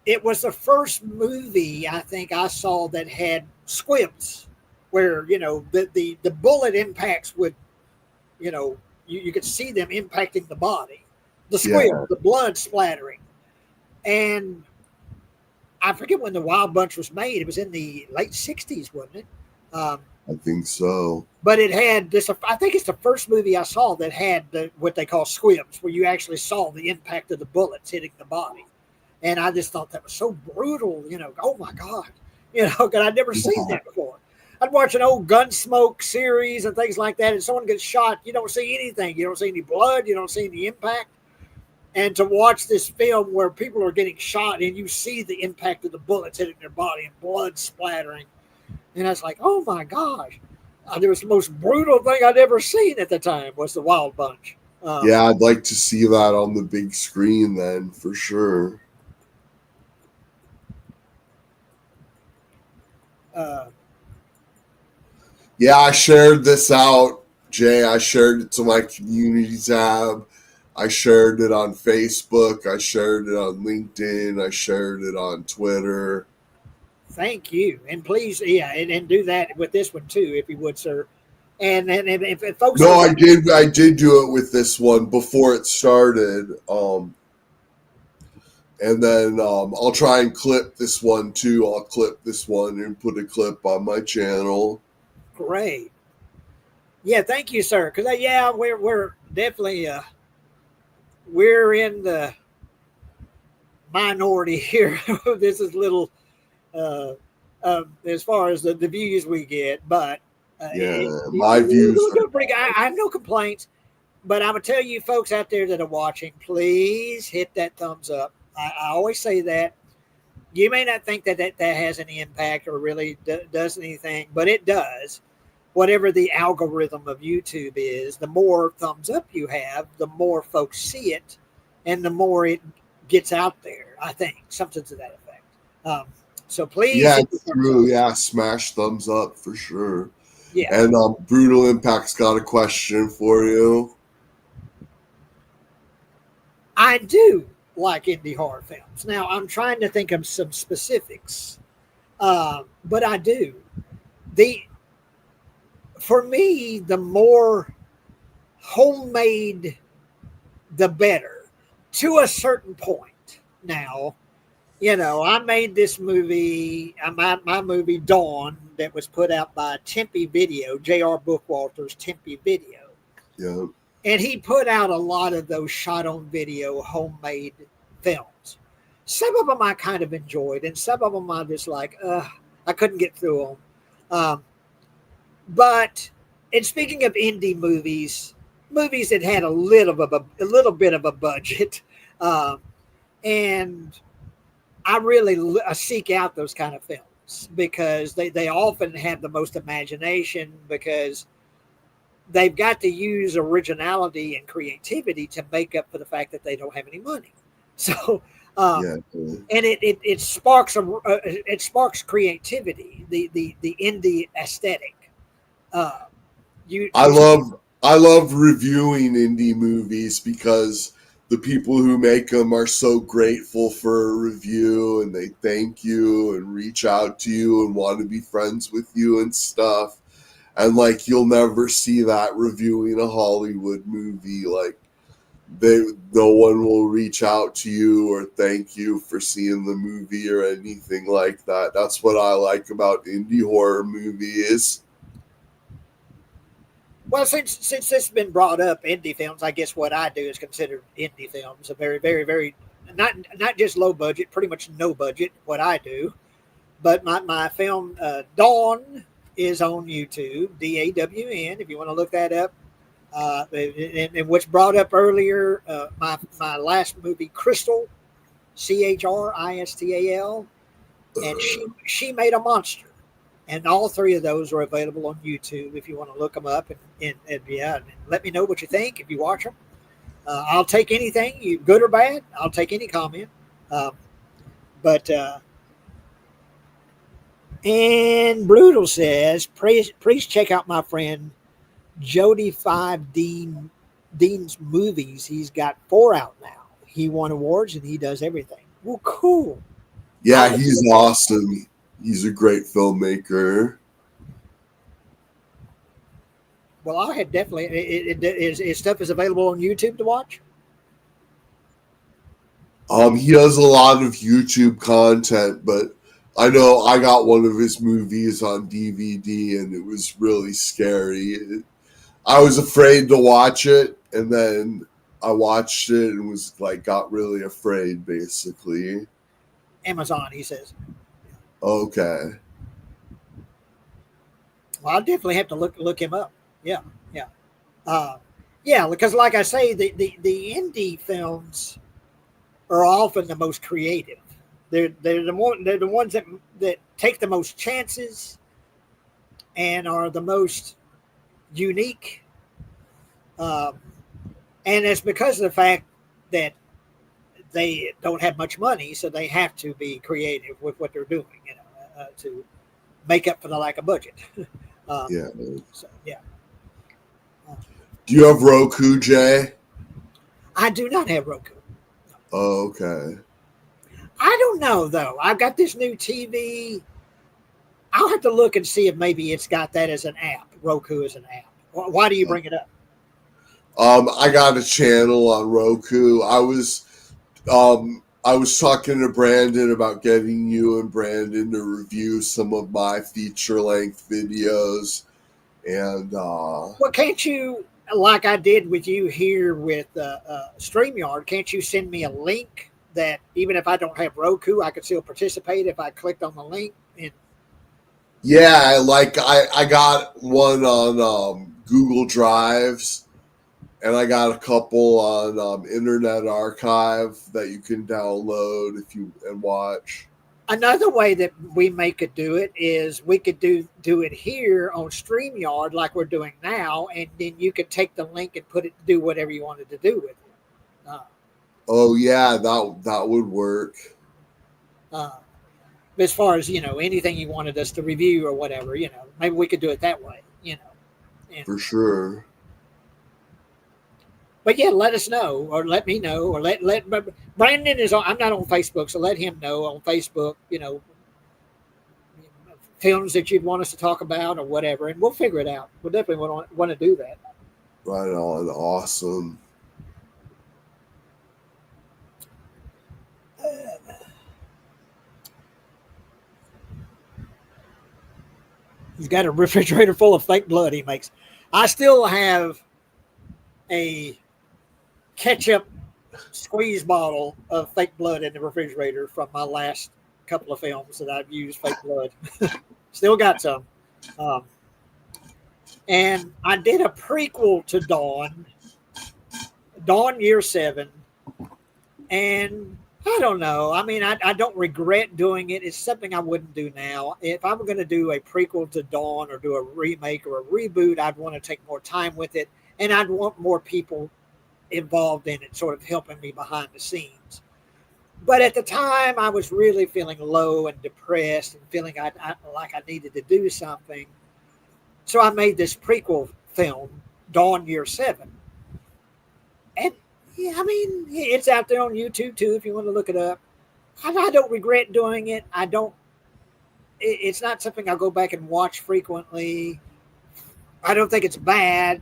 It was the first movie I think I saw that had squibs, where the bullet impacts would, you could see them impacting the body, the squib, the blood splattering, and I forget when the Wild Bunch was made. It was in the late 60s, wasn't it? I think so. But it had this. I think it's the first movie I saw that had what they call squibs, where you actually saw the impact of the bullets hitting the body. And I just thought that was so brutal. Oh my God, because I'd never seen that before. I'd watch an old Gunsmoke series and things like that, and someone gets shot. You don't see anything. You don't see any blood. You don't see any impact. And to watch this film where people are getting shot and you see the impact of the bullets hitting their body and blood splattering. And I was like, oh my gosh. It was the most brutal thing I'd ever seen at the time was the Wild Bunch. Yeah, I'd like to see that on the big screen then, for sure. Yeah, I shared this out, Jay. I shared it to my community tab. I shared it on Facebook. I shared it on LinkedIn. I shared it on Twitter. Thank you, and please, yeah, and do that with this one too, if you would, sir. And if folks No, are I watching, did. I did do it with this one before it started. And then I'll try and clip this one too. I'll clip this one and put a clip on my channel. great. Yeah, thank you, sir. Because yeah, we're definitely we're in the minority here. This is little uh, as far as the views we get, but Yeah, my views we're are. doing pretty good. I have no complaints. But I'm gonna tell you folks out there that are watching, please hit that thumbs up. I always say that. You may not think that has any impact or really does anything, but it does. Whatever the algorithm of YouTube is, the more thumbs up you have, the more folks see it, and the more it gets out there. I think something to that effect. Um, so please Yeah, hit the it's thumbs up. true. Yeah, smash thumbs up for sure. Yeah, And Brutal Impact's got a question for you. I do like indie horror films. Now I'm trying to think of some specifics, but I do. The For me, the more homemade, the better, to a certain point. Now, I made this movie, my movie Dawn, that was put out by Tempe Video, J.R. Bookwalter's Tempe Video. Yeah. And he put out a lot of those shot on video homemade films. Some of them I kind of enjoyed, and some of them I just like, I couldn't get through them. But, and speaking of indie movies, movies that had a little bit of a budget, um, and I really seek out those kind of films because they often have the most imagination because they've got to use originality and creativity to make up for the fact that they don't have any money. So, Yeah. and it sparks it sparks creativity, the indie aesthetic. Uh, you I you love I love reviewing indie movies because the people who make them are so grateful for a review and they thank you and reach out to you and want to be friends with you and stuff. And like you'll never see that reviewing a Hollywood movie. Like no one will reach out to you or thank you for seeing the movie or anything like that. That's what I like about indie horror movies. Well, since this has been brought up, indie films, I guess what I do is consider indie films a very, very, very not just low budget, pretty much no budget. What I do, but my film Dawn is on YouTube, DAWN. If you want to look that up, and what's brought up earlier, my last movie, Crystal, CHRISTAL, and she made a monster. And all three of those are available on YouTube if you want to look them up and yeah, and let me know what you think if you watch them. I'll take anything, you good or bad. I'll take any comment. Um, but and Brutal says, please check out my friend Jody Five Dean's movies. He's got 4 out now. He won awards and he does everything. Well, cool. Yeah, he's awesome. He's a great filmmaker. Well, I had definitely. His stuff is available on YouTube to watch. He does a lot of YouTube content, but I know I got one of his movies on DVD and it was really scary. I was afraid to watch it, and then I watched it and was like, got really afraid, basically. Amazon, he says. Okay. Well, I'll definitely have to look him up. Yeah, yeah, yeah. Because, like I say, the indie films are often the most creative. They're the ones that take the most chances and are the most unique. Um, and it's because of the fact that they don't have much money, so they have to be creative with what they're doing, to make up for the lack of budget. Yeah. So yeah, uh, Do you have Roku, Jay? I do not have Roku. Oh, okay. I don't know though. I've got this new TV. I'll have to look and see if maybe it's got that as an app. Roku as an app. Why do you bring it up? I got a channel on Roku. I was talking to Brandon about getting you and Brandon to review some of my feature length videos, and Well, can't you, like I did with you here with StreamYard, can't you send me a link that even if I don't have Roku, I could still participate if I clicked on the link? And yeah, like I got one on Google Drives, and I got a couple on Internet Archive that you can download if you and watch. another way that we may could do it is we could do it here on StreamYard like we're doing now, and then you could take the link and put it do whatever you wanted to do with it. Oh yeah, that would work Uh, as far as anything you wanted us to review or whatever, maybe we could do it that way. And for sure. but yeah, let us know or let me know or let Brandon is on. I'm not on Facebook, so let him know on Facebook. Films that you'd want us to talk about or whatever, and we'll figure it out. We'll definitely want to do that. Right on, awesome. He's got a refrigerator full of fake blood he makes. I still have a ketchup squeeze bottle of fake blood in the refrigerator from my last couple of films that I've used fake blood. Still got some. Um, and I did a prequel to Dawn Year 7. And I don't know. I mean, I don't regret doing it. It's something I wouldn't do now. If I were going to do a prequel to Dawn or do a remake or a reboot, I'd want to take more time with it. And I'd want more people involved in it, sort of helping me behind the scenes. But at the time, I was really feeling low and depressed and feeling like I needed to do something. So I made this prequel film, Dawn Year 7. And yeah, I mean, it's out there on YouTube too if you want to look it up. I don't regret doing it. I don't. It's not something I'll go back and watch frequently. I don't think it's bad,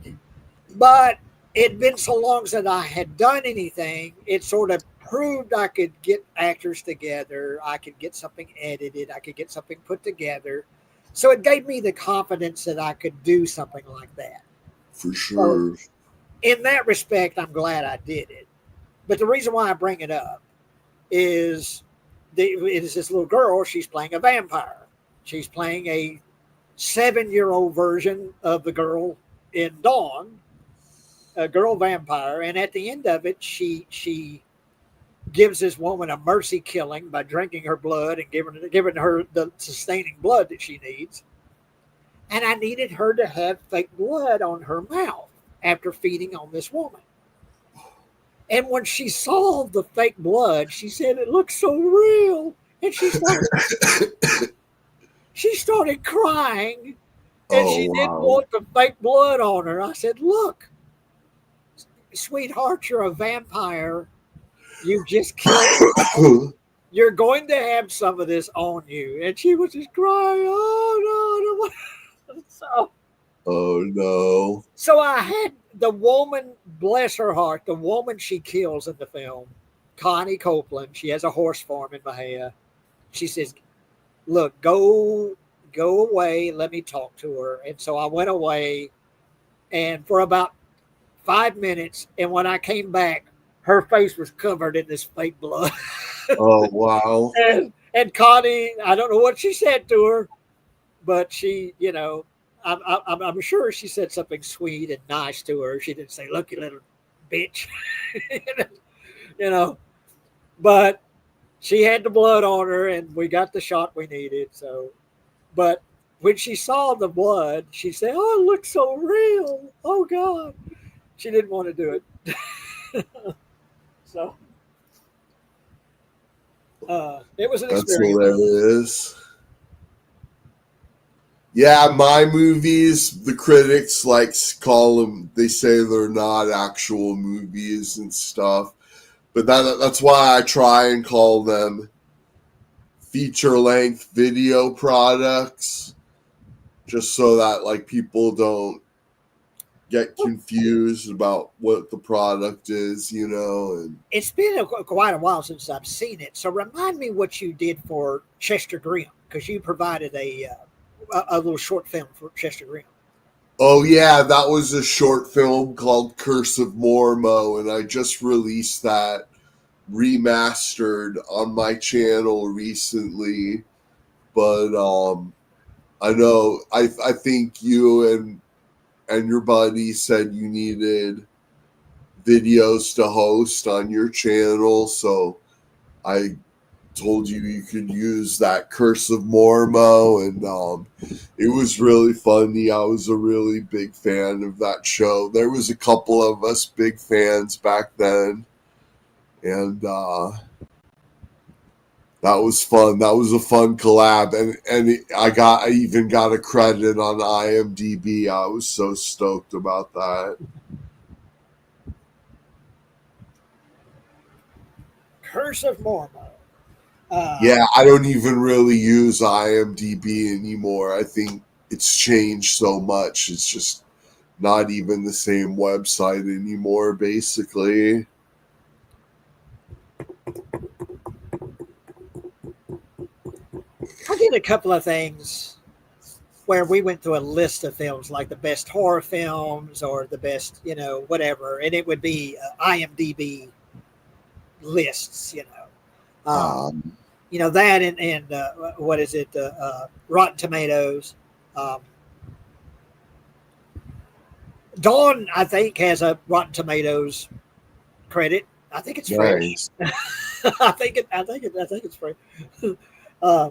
but it'd been so long since I had done anything. It sort of proved I could get actors together. I could get something edited. I could get something put together. So it gave me the confidence that I could do something like that. For So sure. in that respect, I'm glad I did it. But the reason why I bring it up is it is this little girl. She's playing a vampire. She's playing a 7-year-old version of the girl in Dawn, a girl vampire. And at the end of it, she gives this woman a mercy killing by drinking her blood and giving her the sustaining blood that she needs. And I needed her to have fake blood on her mouth after feeding on this woman. And when she saw the fake blood, she said it looks so real. And she started crying, and Oh she didn't wow. want the fake blood on her. I said, "Look, sweetheart, you're a vampire. You just killed. You're going to have some of this on you." And she was just crying. Oh no! So Oh no. So I had the woman, bless her heart, the woman she kills in the film, Connie Copeland. She has a horse farm in Bahia. She says, "Look, go away. Let me talk to her." And so I went away, and for about 5 minutes, and when I came back, her face was covered in this fake blood. Oh wow. and Connie, I don't know what she said to her, but she, I'm sure she said something sweet and nice to her. She didn't say, "Look, you little bitch," you know, but she had the blood on her and we got the shot we needed. So, but when she saw the blood, she said, "Oh, it looks so real. Oh, God." She didn't want to do it. So, it was an That's experience. hilarious. Yeah, my movies, the critics call them. They say they're not actual movies and stuff, but that's why I try and call them feature length video products, just so that people don't get confused about what the product is, and It's been quite a while since I've seen it. So remind me what you did for Chester Grimm, because you provided a little short film for Chester Grimm. oh yeah, that was a short film called Curse of Mormo, and I just released that remastered on my channel recently. But I know I think you and your buddy said you needed videos to host on your channel, so I told you could use that Curse of Mormo, and it was really funny. I was a really big fan of that show. There was a couple of us big fans back then, and that was fun. That was a fun collab, and I even got a credit on IMDb. I was so stoked about that. Curse of Mormo. Yeah, I don't even really use IMDb anymore. I think it's changed so much. It's just not even the same website anymore, basically. I did a couple of things where we went through a list of films, like the best horror films or the best, whatever, and it would be IMDb lists, Um, that and what is it, Rotten Tomatoes. Um, Dawn, I think, has a Rotten Tomatoes credit. I think it's free. nice. I think it's free. uh,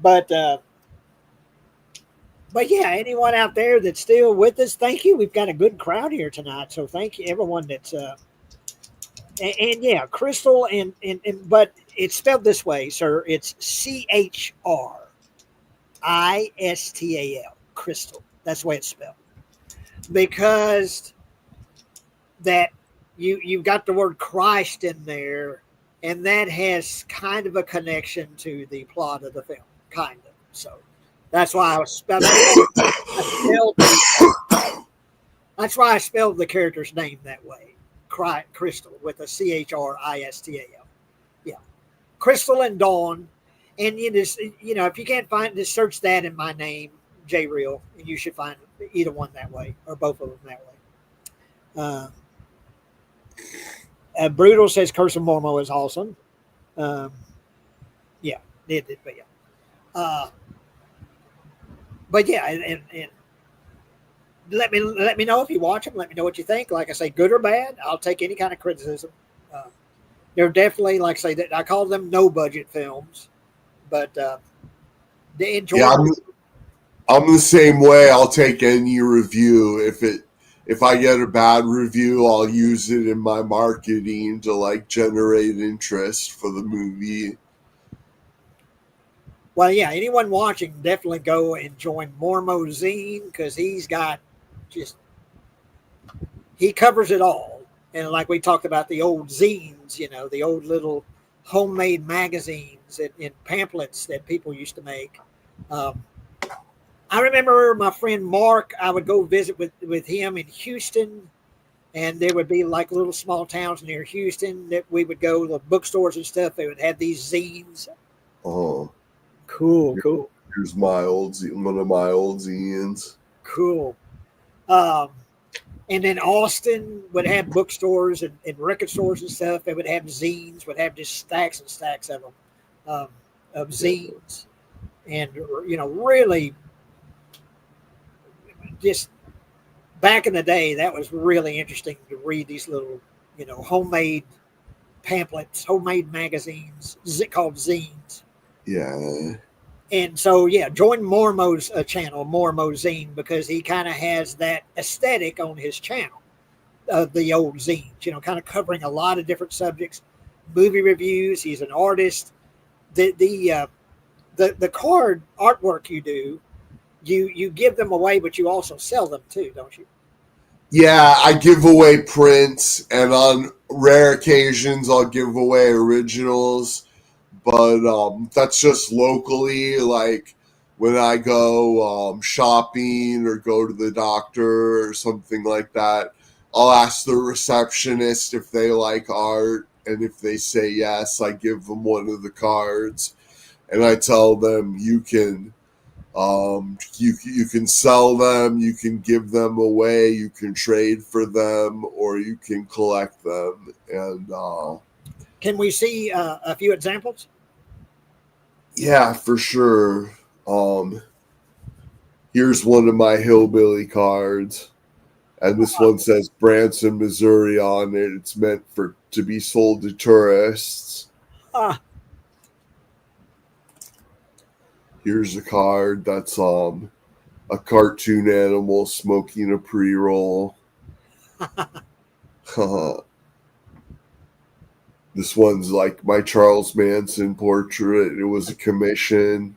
but yeah, anyone out there that's still with us, thank you. We've got a good crowd here tonight, so thank you everyone that's and yeah, Crystal and but it's spelled this way, sir. It's CHRISTAL, Crystal. That's the way it's spelled, because that you've got the word Christ in there, and that has kind of a connection to the plot of the film, kind of. So that's why that's why I spelled the character's name that way, Crystal, with a CHRISTAL. Yeah, Crystal and Dawn, and if you can't find, just search that in my name, J Real, and you should find either one that way or both of them that way. Brutal says Curse of Mormo is awesome. Yeah, but yeah. But yeah, and let me know if you watch them. Let me know what you think. Like I say, good or bad, I'll take any kind of criticism. They're definitely, like I say, I call them no budget films, but they enjoy. Yeah, I'm the same way. I'll take any review. If I get a bad review, I'll use it in my marketing to generate interest for the movie. Well, yeah, anyone watching, definitely go and join Mormo Zine, because he covers it all. And like we talked about the old zines, the old little homemade magazines and pamphlets that people used to make. I remember my friend Mark, I would go visit with him in Houston, and there would be little small towns near Houston that we would go to the bookstores and stuff. They would have these zines. Oh, cool. Here's one of my old zines. Cool. And then Austin would have bookstores and record stores and stuff. They would have zines, would have just stacks and stacks of them, of zines. And, really just back in the day, that was really interesting to read these little, homemade pamphlets, homemade magazines called zines. Yeah. And so, yeah, join Mormo's channel, Mormo Zine, because he kind of has that aesthetic on his channel, the old zines, kind of covering a lot of different subjects, movie reviews. He's an artist. The card artwork you do you give them away, but you also sell them too, don't you? Yeah, I give away prints, and on rare occasions, I'll give away originals. But that's just locally, like when I go shopping or go to the doctor or something like that. I'll ask the receptionist if they like art, and if they say yes, I give them one of the cards, and I tell them you can sell them, you can give them away, you can trade for them, or you can collect them. And Can we see a few examples? yeah, for sure. Um, Here's one of my hillbilly cards, and this one says Branson, Missouri on it. It's meant for to be sold to tourists. Uh, Here's a card that's a cartoon animal smoking a pre-roll. This one's like my Charles Manson portrait. It was a commission.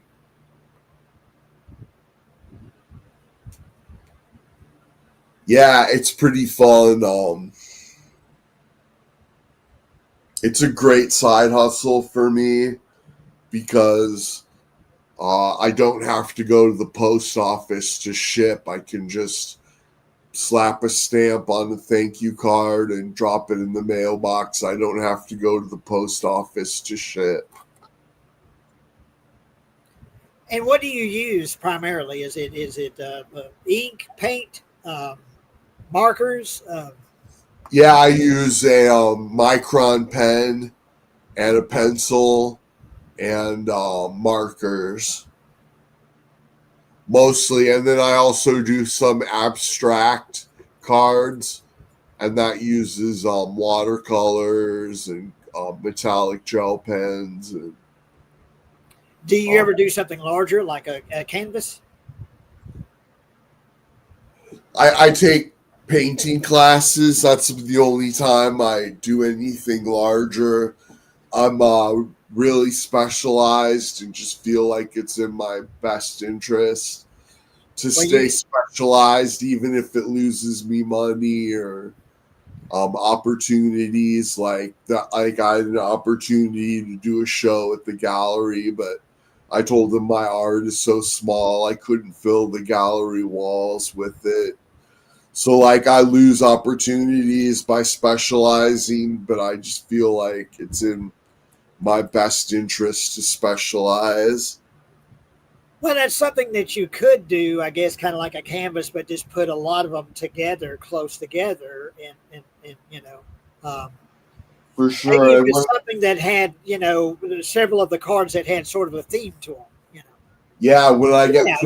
Yeah, it's pretty fun. It's a great side hustle for me because I don't have to go to the post office to ship. I can just slap a stamp on the thank you card and drop it in the mailbox. I don't have to go to the post office to ship. and what do you use primarily? Is it ink, paint, markers? Yeah, I use a Micron pen and a pencil and markers mostly, and then I also do some abstract cards, and that uses watercolors and metallic gel pens. And Do you ever do something larger like a canvas? I take painting classes. That's the only time I do anything larger. I'm really specialized and just feel like it's in my best interest to stay specialized, even if it loses me money or opportunities. Like that, like I had an opportunity to do a show at the gallery, but I told them my art is so small I couldn't fill the gallery walls with it. So like I lose opportunities by specializing, but I just feel like it's in my best interest to specialize. Well, that's something that you could do, I guess, kind of like a canvas, but just put a lot of them together, close together, and um, For maybe sure. if it's something that had, several of the cards that had sort of a theme to them. Yeah, when I get Yeah.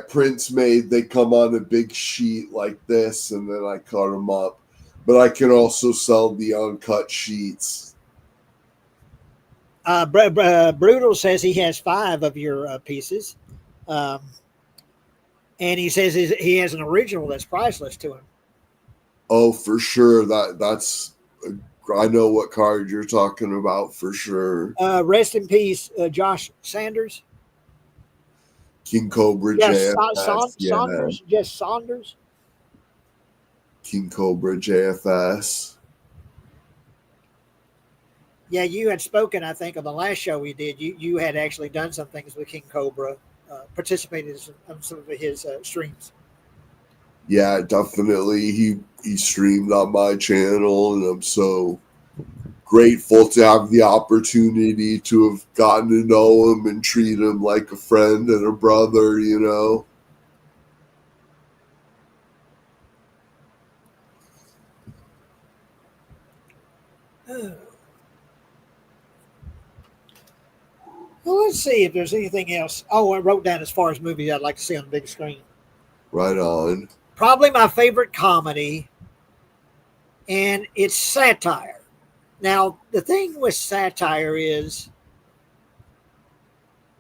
prints made, they come on a big sheet like this, and then I cut them up. But I can also sell the uncut sheets. Brutal says he has 5 of your pieces, and he says he has an original that's priceless to him. Oh, for sure. That's I know what card you're talking about for sure. Rest in peace, Josh Sanders. King Cobra Yes, JFS. Saunders. Yes, Saunders. King Cobra JFS. Yeah, you had spoken, I think, on the last show we did. You had actually done some things with King Cobra, participated in some of his streams. Yeah, definitely. He streamed on my channel, and I'm so grateful to have the opportunity to have gotten to know him and treat him like a friend and a brother, you know. Well, let's see if there's anything else. Oh, I wrote down as far as movies I'd like to see on the big screen. Right on. Probably my favorite comedy, and it's satire. Now, the thing with satire is,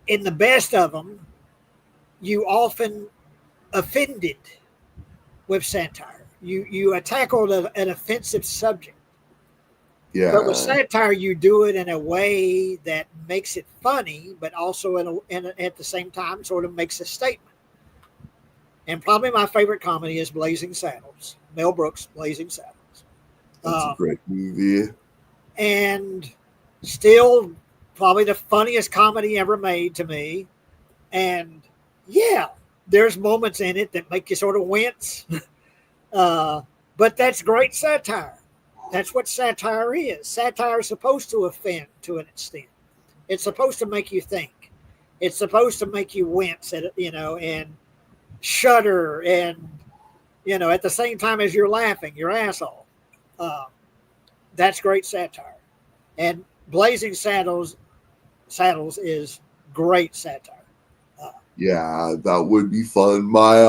in the best of them, you often offended with satire. You tackle an offensive subject. Yeah. But with satire, you do it in a way that makes it funny, but also at the same time sort of makes a statement. And probably my favorite comedy is Blazing Saddles, Mel Brooks' Blazing Saddles. That's a Uh, great movie. and still probably the funniest comedy ever made to me. And yeah, there's moments in it that make you sort of wince. But that's great satire. That's what satire is. Satire is supposed to offend to an extent. It's supposed to make you think. It's supposed to make you wince at and shudder and at the same time as you're laughing your asshole. Uh, that's great satire. And Blazing Saddles is great satire. Uh, Yeah, that would be fun. My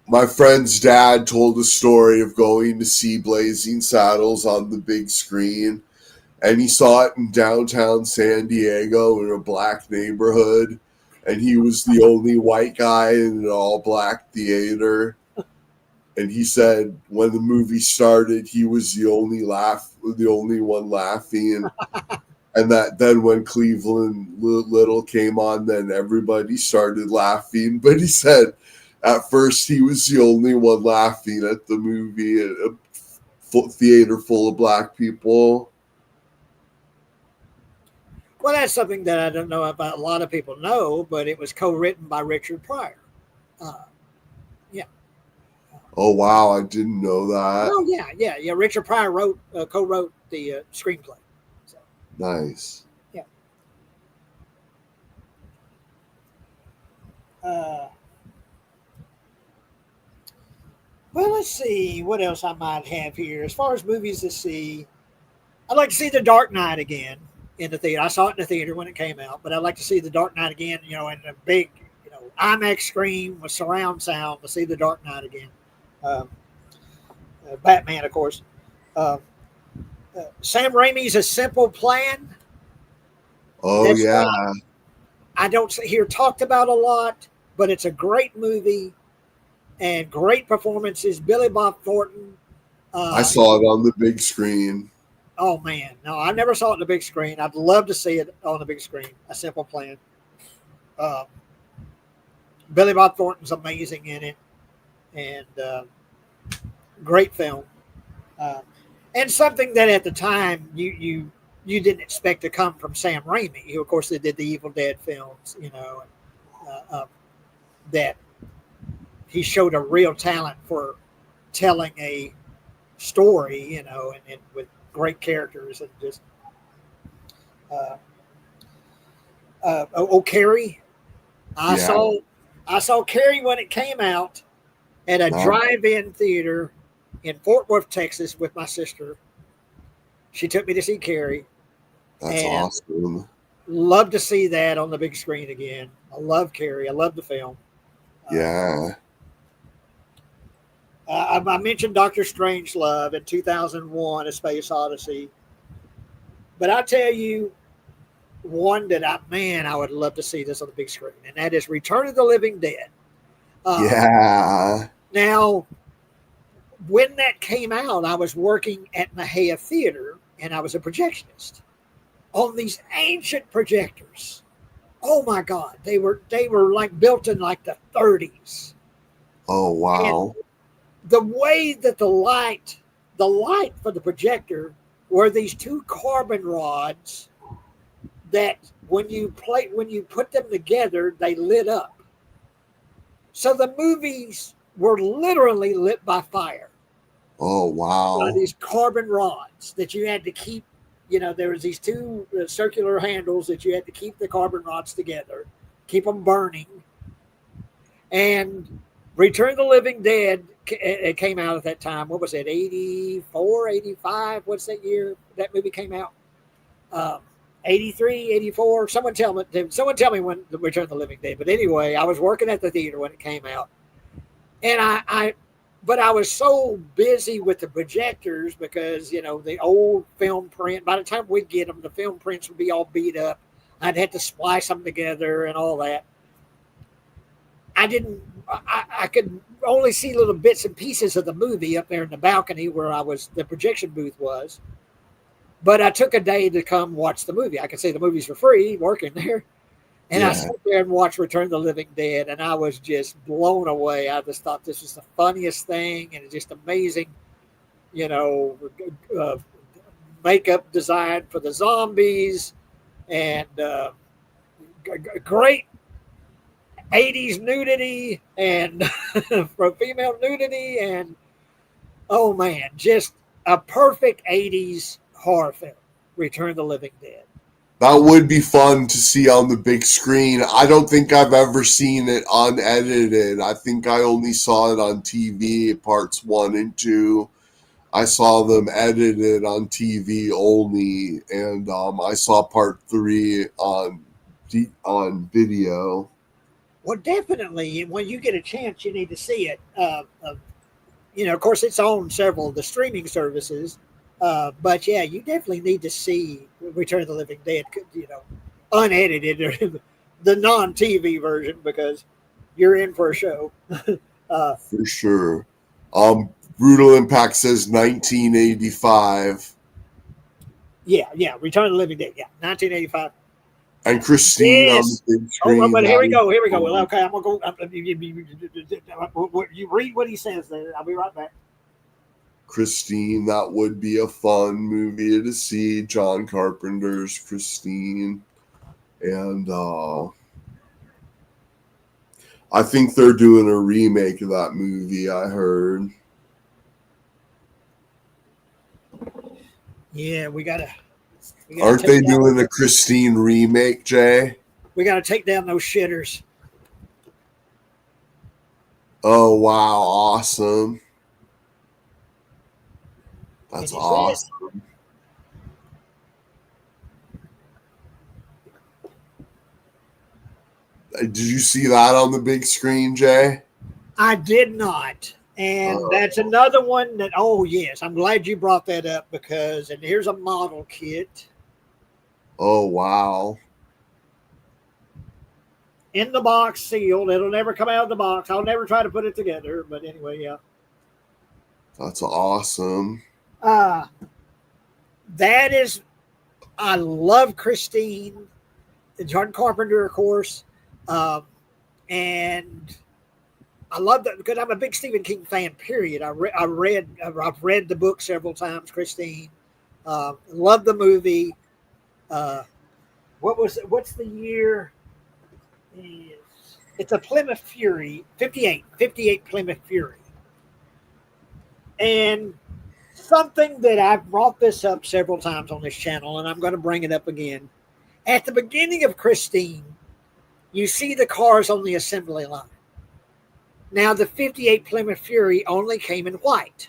my friend's dad told a story of going to see Blazing Saddles on the big screen, and he saw it in downtown San Diego in a black neighborhood, and he was the only white guy in an all black theater. And he said when the movie started, he was the only one laughing. And that then when Cleveland Little came on, then everybody started laughing. But he said at first he was the only one laughing at the movie, a theater full of black people. well, that's something that I don't know about. A lot of people know, but it was co-written by Richard Pryor. Uh, yeah. Oh wow, I didn't know that. Oh yeah. Richard Pryor co-wrote the screenplay. So, Nice. yeah. Uh, well, let's see what else I might have here. As far as movies to see, I'd like to see The Dark Knight again in the theater. I saw it in the theater when it came out, but I'd like to see The Dark Knight again, in a big, IMAX screen with surround sound to see The Dark Knight again. Um, Batman, of course. Uh, Sam Raimi's A Simple Plan. Oh That's yeah. not, I don't hear talked about a lot, but it's a great movie and great performances. Billy Bob Thornton. I saw it on the big screen. Oh man, no, I never saw it on the big screen. I'd love to see it on the big screen. A Simple Plan. Billy Bob Thornton's amazing in it, and great film. Uh, and something that at the time you didn't expect to come from Sam Raimi, who of course they did the Evil Dead films, that he showed a real talent for telling a story, and with great characters and just Carrie. Yeah. I saw Carrie when it came out at a Wow. drive-in theater in Fort Worth, Texas, with my sister. She took me to see Carrie. That's And awesome. love to see that on the big screen again. I love Carrie. I love the film. Yeah. I mentioned Doctor Strangelove in 2001, A Space Odyssey. But I tell you, one that I would love to see this on the big screen, and that is Return of the Living Dead. Yeah. Now, when that came out, I was working at Mejia Theater, and I was a projectionist on these ancient projectors. Oh my God, they were like built in like the 30s. Oh wow. And the way that the light for the projector were these two carbon rods that when you put them together, they lit up. So the movies were literally lit by fire. Oh wow. These carbon rods that you had to keep. There was these two circular handles that you had to keep the carbon rods together, keep them burning. And Return of the Living Dead, it came out at that time. What was it, 84, 85? What's that year that movie came out? 83, 84. Someone tell me when the Return of the Living Dead. But anyway, I was working at the theater when it came out. And but I was so busy with the projectors because, the old film print, by the time we'd get them, the film prints would be all beat up. I'd have to splice them together and all that. I could only see little bits and pieces of the movie up there in the balcony where the projection booth was. But I took a day to come watch the movie. I could see the movies for free working there. And I sat there and watched Return of the Living Dead, and I was just blown away. I just thought this was the funniest thing, and it's just amazing, you know, uh, makeup design for the zombies, and great 80s nudity and for female nudity, and oh man, just a perfect 80s horror film, Return of the Living Dead. That would be fun to see on the big screen. I don't think I've ever seen it unedited. I think I only saw it on TV, parts 1 and 2. I saw them edited on TV only, and I saw part 3 on video. Well, definitely, when you get a chance, you need to see it. You know, of course, it's on several of the streaming services. But yeah, you definitely need to see Return of the Living Dead, you know, unedited or the non-TV version, because you're in for a show. For sure. Brutal Impact says 1985. Yeah, Return of the Living Dead. Yeah, 1985. And Christine on the big screen. Oh, but here we go. Well, okay, I'm gonna go. You read what he says there. I'll be right back. Christine, that would be a fun movie to see. John Carpenter's Christine. And I think they're doing a remake of that movie, I heard. Yeah, we gotta Aren't they doing a Christine remake, Jay? We gotta take down those shitters. Oh, wow. Awesome. That's awesome. Did you see that on the big screen, Jay? I did not. And that's another one that, oh, yes, I'm glad you brought that up, because, and here's a model kit. Oh, wow. In the box, sealed. It'll never come out of the box. I'll never try to put it together. But anyway, yeah. That's awesome. That is, I love Christine, John Carpenter, of course. And I love that because I'm a big Stephen King fan, period. I've read the book several times, Christine. Love the movie. What's the year? It's a Plymouth Fury, 58 Plymouth Fury. And something that I've brought this up several times on this channel, and I'm going to bring it up again. At the beginning of Christine, you see the cars on the assembly line. Now, the 58 Plymouth Fury only came in white.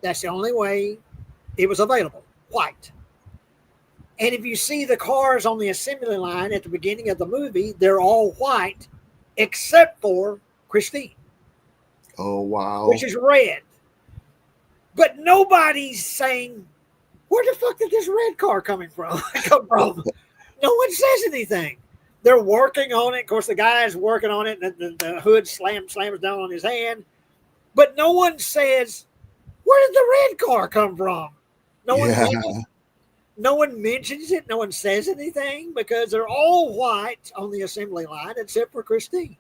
That's the only way it was available, white. And if you see the cars on the assembly line at the beginning of the movie, they're all white except for Christine. Oh, wow. Which is red. But nobody's saying, where the fuck did this red car come from? No one says anything. They're working on it. Of course, the guy's working on it, and the hood slams down on his hand. But no one says, where did the red car come from? No one mentions it. No one says anything, because they're all white on the assembly line except for Christine.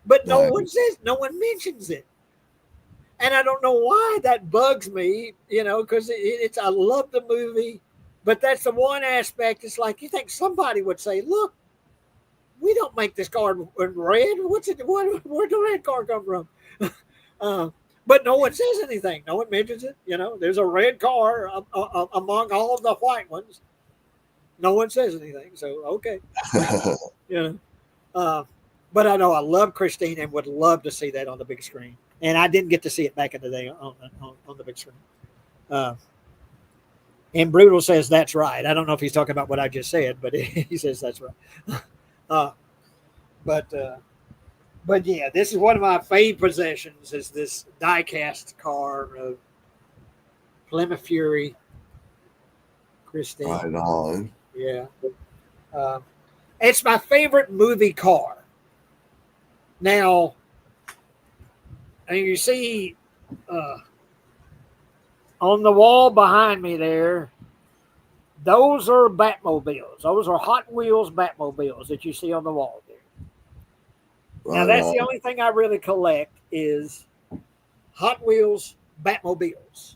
But no one mentions it. And I don't know why that bugs me, because it's I love the movie, but that's the one aspect. It's like, you think somebody would say, look, we don't make this car in red. Where'd the red car come from? But no one says anything. No one mentions it. There's a red car among all of the white ones. No one says anything. So, okay. But I know I love Christine and would love to see that on the big screen. And I didn't get to see it back in the day on the big screen. And Brutal says that's right. I don't know if he's talking about what I just said, but he says that's right. But yeah, this is one of my favorite possessions, is this die-cast car of Plymouth Fury, Christine. Right on. Yeah. It's my favorite movie car. Now, and you see on the wall behind me there, Those are Batmobiles. Those are Hot Wheels Batmobiles that you see on the wall there. Now Right that's the on. only thing I really collect is Hot Wheels Batmobiles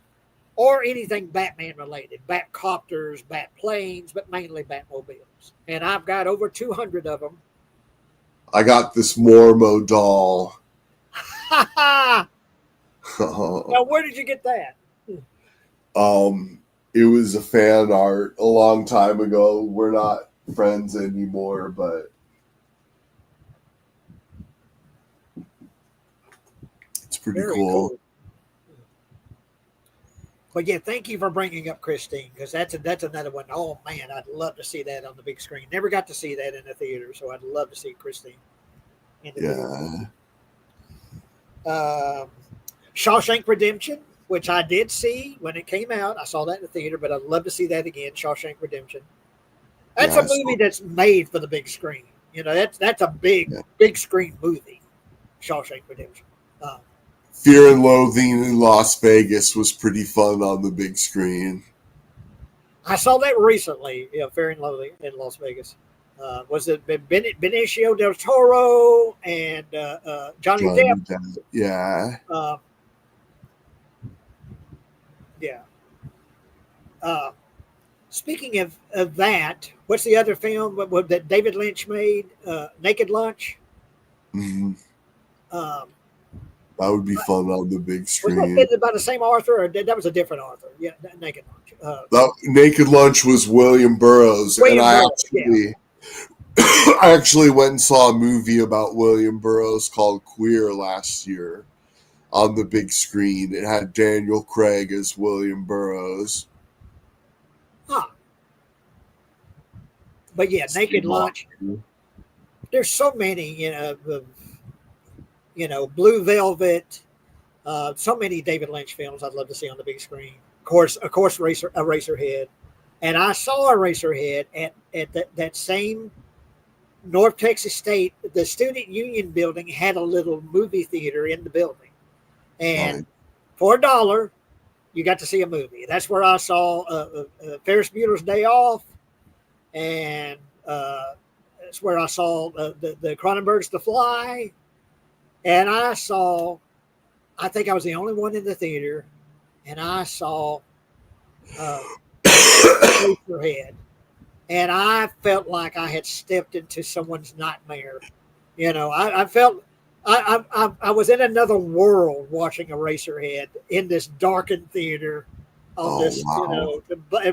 or anything Batman related, Batcopters, Batplanes, but mainly Batmobiles. And I've got over 200 of them. I got this Mormo doll. Ha ha! Now, where did you get that? It was a fan art a long time ago. We're not friends anymore, but it's pretty Very cool. cool. But yeah, thank you for bringing up Christine because that's another one. Oh man, I'd love to see that on the big screen. Never got to see that in the theater, so I'd love to see Christine in the theater. Yeah. Shawshank Redemption, which I did see when it came out. I saw that in the theater, but I'd love to see that again. Shawshank Redemption. That's Yeah, a movie that's made for the big screen. You know, that's a big yeah. big screen movie. Shawshank Redemption. Fear and Loathing in Las Vegas was pretty fun on the big screen. I saw that recently. Yeah, Fear and Loathing in Las Vegas. Was it Benicio del Toro and Johnny Johnny Depp? Depp. Yeah. Uh, yeah. Uh, Speaking of that, what's the other film that David Lynch made? Naked Lunch. Hmm. Um, That would be fun on the big was screen. that by the same author, or that was a different author? Yeah, Naked Lunch. Naked Lunch was William Burroughs, and William Burroughs. Yeah. I actually went and saw a movie about William Burroughs called Queer last year on the big screen. It had Daniel Craig as William Burroughs. Huh. But yeah, Naked Lunch. There's so many, Blue Velvet. So many David Lynch films I'd love to see on the big screen. Of course, Eraserhead. And I saw Eraserhead at that same North Texas State. The Student Union building had a little movie theater in the building, and Right. for $1, you got to see a movie. That's where I saw Ferris Bueller's Day Off, and that's where I saw the Cronenberg's The Fly, and I think I was the only one in the theater, and I saw Eraserhead, and I felt like I had stepped into someone's nightmare. I felt I was in another world watching Eraserhead in this darkened theater on this, Wow.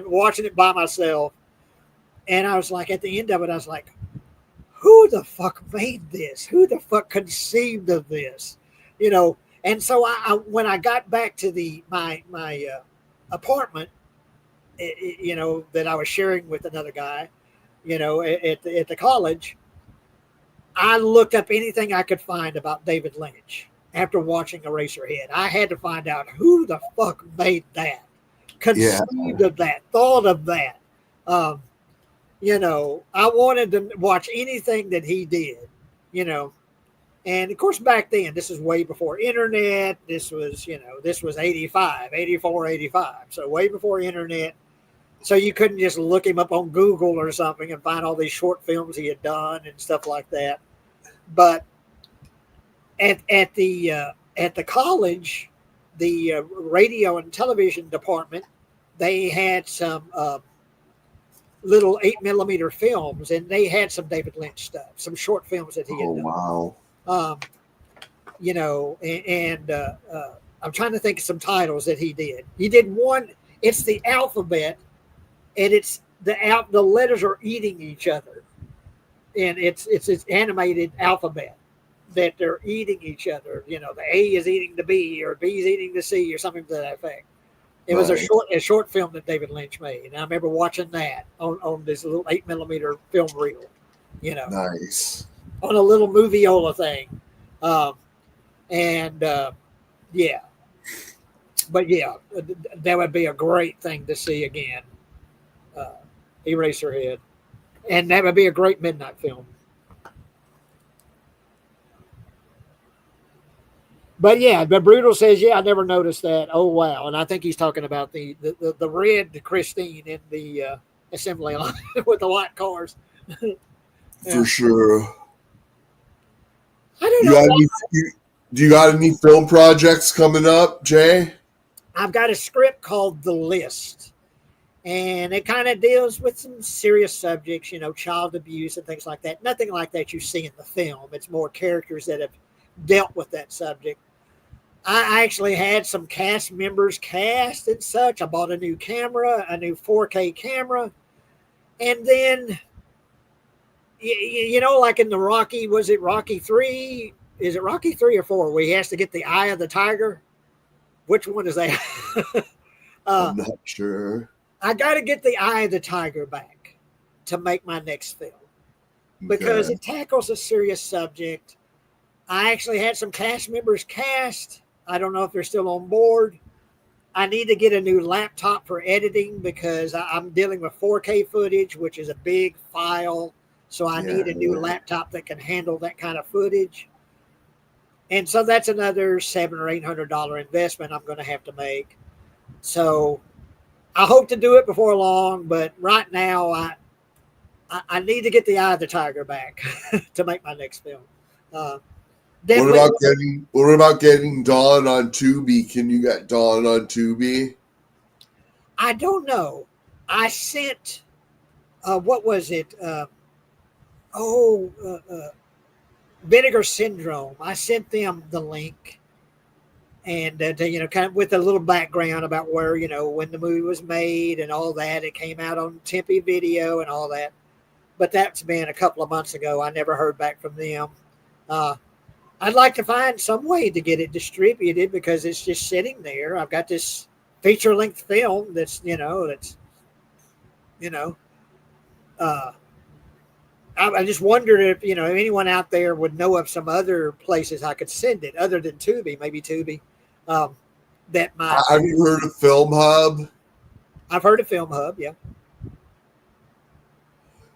watching it by myself. And I was like, at the end of it, I was like, who the fuck made this? Who the fuck conceived of this? And so when I got back to my apartment, that I was sharing with another guy, at the college, I looked up anything I could find about David Lynch after watching Eraserhead. I had to find out who the fuck made that, conceived of that, thought of that. I wanted to watch anything that he did, and of course back then, this is way before internet. This was 85, 84, 85. So way before internet. So you couldn't just look him up on Google or something and find all these short films he had done and stuff like that. But at the college, the radio and television department, they had some little 8mm films, and they had some David Lynch stuff, some short films that he had done. Wow. And I'm trying to think of some titles that he did. He did one. It's the alphabet, and it's the letters are eating each other, and it's animated alphabet that they're eating each other. The A is eating the B, or B is eating the C, or something to that effect. It was a short film that David Lynch made, and I remember watching that on this little 8mm film reel. Nice. On a little movieola thing, yeah. But yeah, that would be a great thing to see again. Eraserhead, and that would be a great midnight film. But yeah, but Brutal says, yeah, I never noticed that. Oh wow, and I think he's talking about the red Christine in the assembly line with the white cars. For sure. I don't You know got why. any? Do you got any film projects coming up, Jay? I've got a script called The List, and it kind of deals with some serious subjects, child abuse and things like that. Nothing like that you see in the film. It's more characters that have dealt with that subject. I actually had some cast members cast and such. I bought a new camera, a new 4K camera, and then like in the Rocky, was it Rocky 3? Is it Rocky 3 or 4 where he has to get the eye of the tiger? Which one is that? I'm not sure. I got to get the eye of the tiger back to make my next film because Okay. it tackles a serious subject. I actually had some cast members cast. I don't know if they're still on board. I need to get a new laptop for editing because I'm dealing with 4K footage, which is a big file. So I Yeah. need a new laptop that can handle that kind of footage. And so that's another $700 or $800 investment I'm going to have to make. So I hope to do it before long, but right now I need to get the eye of the tiger back to make my next film. Uh, What definitely, about getting Dawn on Tubi? Can you get Dawn on Tubi? I don't know. I sent what was it? Oh, Vinegar Syndrome. I sent them the link, and kind of with a little background about where when the movie was made and all that. It came out on Tempe Video and all that, but that's been a couple of months ago. I never heard back from them. I'd like to find some way to get it distributed because it's just sitting there. I've got this feature length film that's you know. Uh, I just wondered if anyone out there would know of some other places I could send it other than Tubi, maybe Tubi. Um, that might. Have you heard of Film Hub? I've heard of Film Hub, yeah.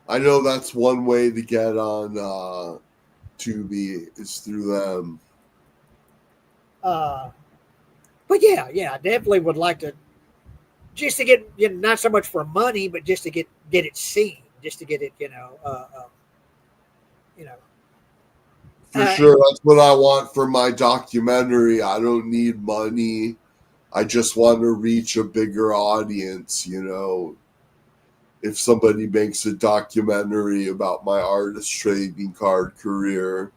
I know that's one way to get on Tubi is through them. But yeah, I definitely would like to just to get not so much for money, but just to get it seen, just to get it you know. For sure, that's what I want for my documentary. I don't need money. I just want to reach a bigger audience, If somebody makes a documentary about my artist trading card career,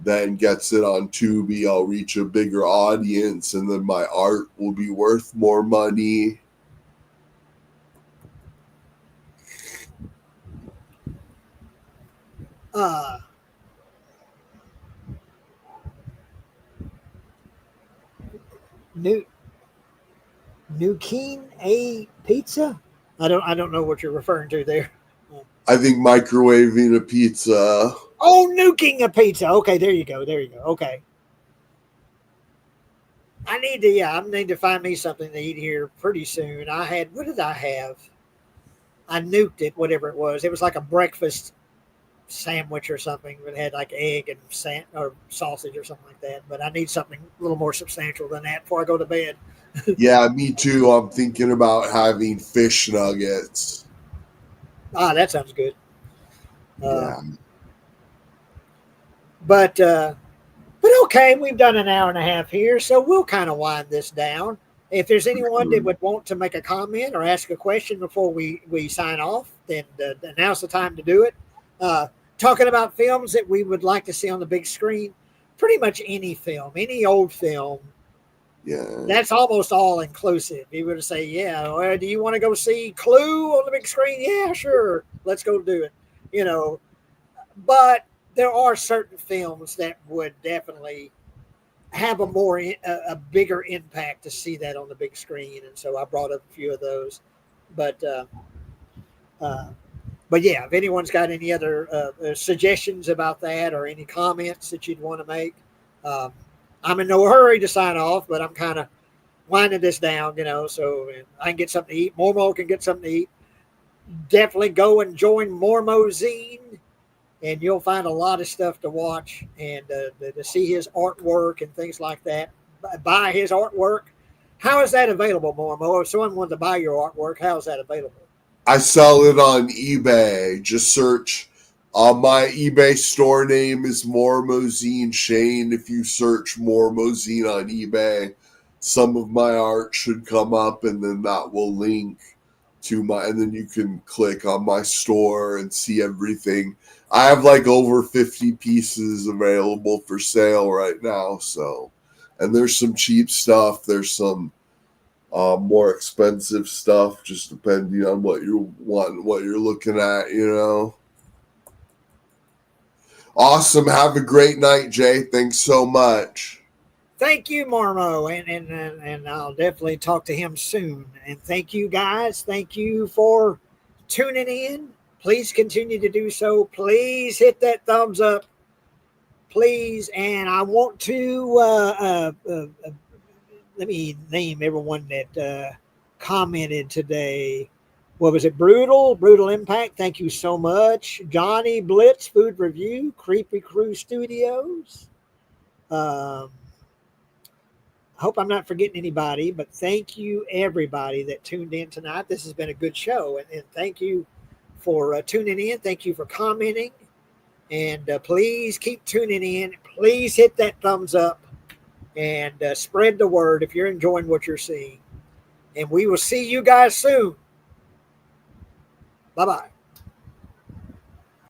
then gets it on Tubi, I'll reach a bigger audience, and then my art will be worth more money. New Keen A pizza. I don't know what you're referring to there. I think microwaving a pizza. Oh, nuking a pizza. Okay, there you go. Okay. I need to find me something to eat here pretty soon. What did I have? I nuked it, whatever it was. It was like a breakfast sandwich or something that had like egg and or sausage or something like that. But I need something a little more substantial than that before I go to bed. Yeah, me too. I'm thinking about having fish nuggets. That sounds good. Yeah. But okay, we've done an hour and a half here, so we'll kind of wind this down. If there's anyone that would want to make a comment or ask a question before we sign off, then now's the time to do it. Talking about films that we would like to see on the big screen, pretty much any film, any old film. Yeah. That's almost all inclusive. You were to say, yeah, well, do you want to go see Clue on the big screen? Yeah, sure. Let's go do it. But there are certain films that would definitely have a bigger impact to see that on the big screen, and so I brought up a few of those. But yeah, if anyone's got any other suggestions about that or any comments that you'd want to make, I'm in no hurry to sign off, but I'm kind of winding this down, so I can get something to eat. Mormo can get something to eat. Definitely go and join Mormozine, and you'll find a lot of stuff to watch and to see his artwork and things like that. Buy his artwork. How is that available, Mormo? If someone wanted to buy your artwork, how is that available? I sell it on eBay. Just search. My eBay store name is Mormozine Shane. If you search Mormozine on eBay, some of my art should come up, and then that will link to my. And then you can click on my store and see everything. I have like over 50 pieces available for sale right now. So, and there's some cheap stuff. There's some more expensive stuff, just depending on what you want, what you're looking at, you know. Awesome. Have a great night, Jay. Thanks so much. Thank you, Marmo, and I'll definitely talk to him soon. And thank you, guys. Thank you for tuning in. Please continue to do so. Please hit that thumbs up, please. And I want to let me name everyone that commented today. What was it? Brutal Impact. Thank you so much. Johnny Blitz, Food Review, Creepy Crew Studios. I hope I'm not forgetting anybody, but thank you everybody that tuned in tonight. This has been a good show, and thank you for tuning in. Thank you for commenting, and please keep tuning in. Please hit that thumbs up and spread the word if you're enjoying what you're seeing. And we will see you guys soon. Bye-bye.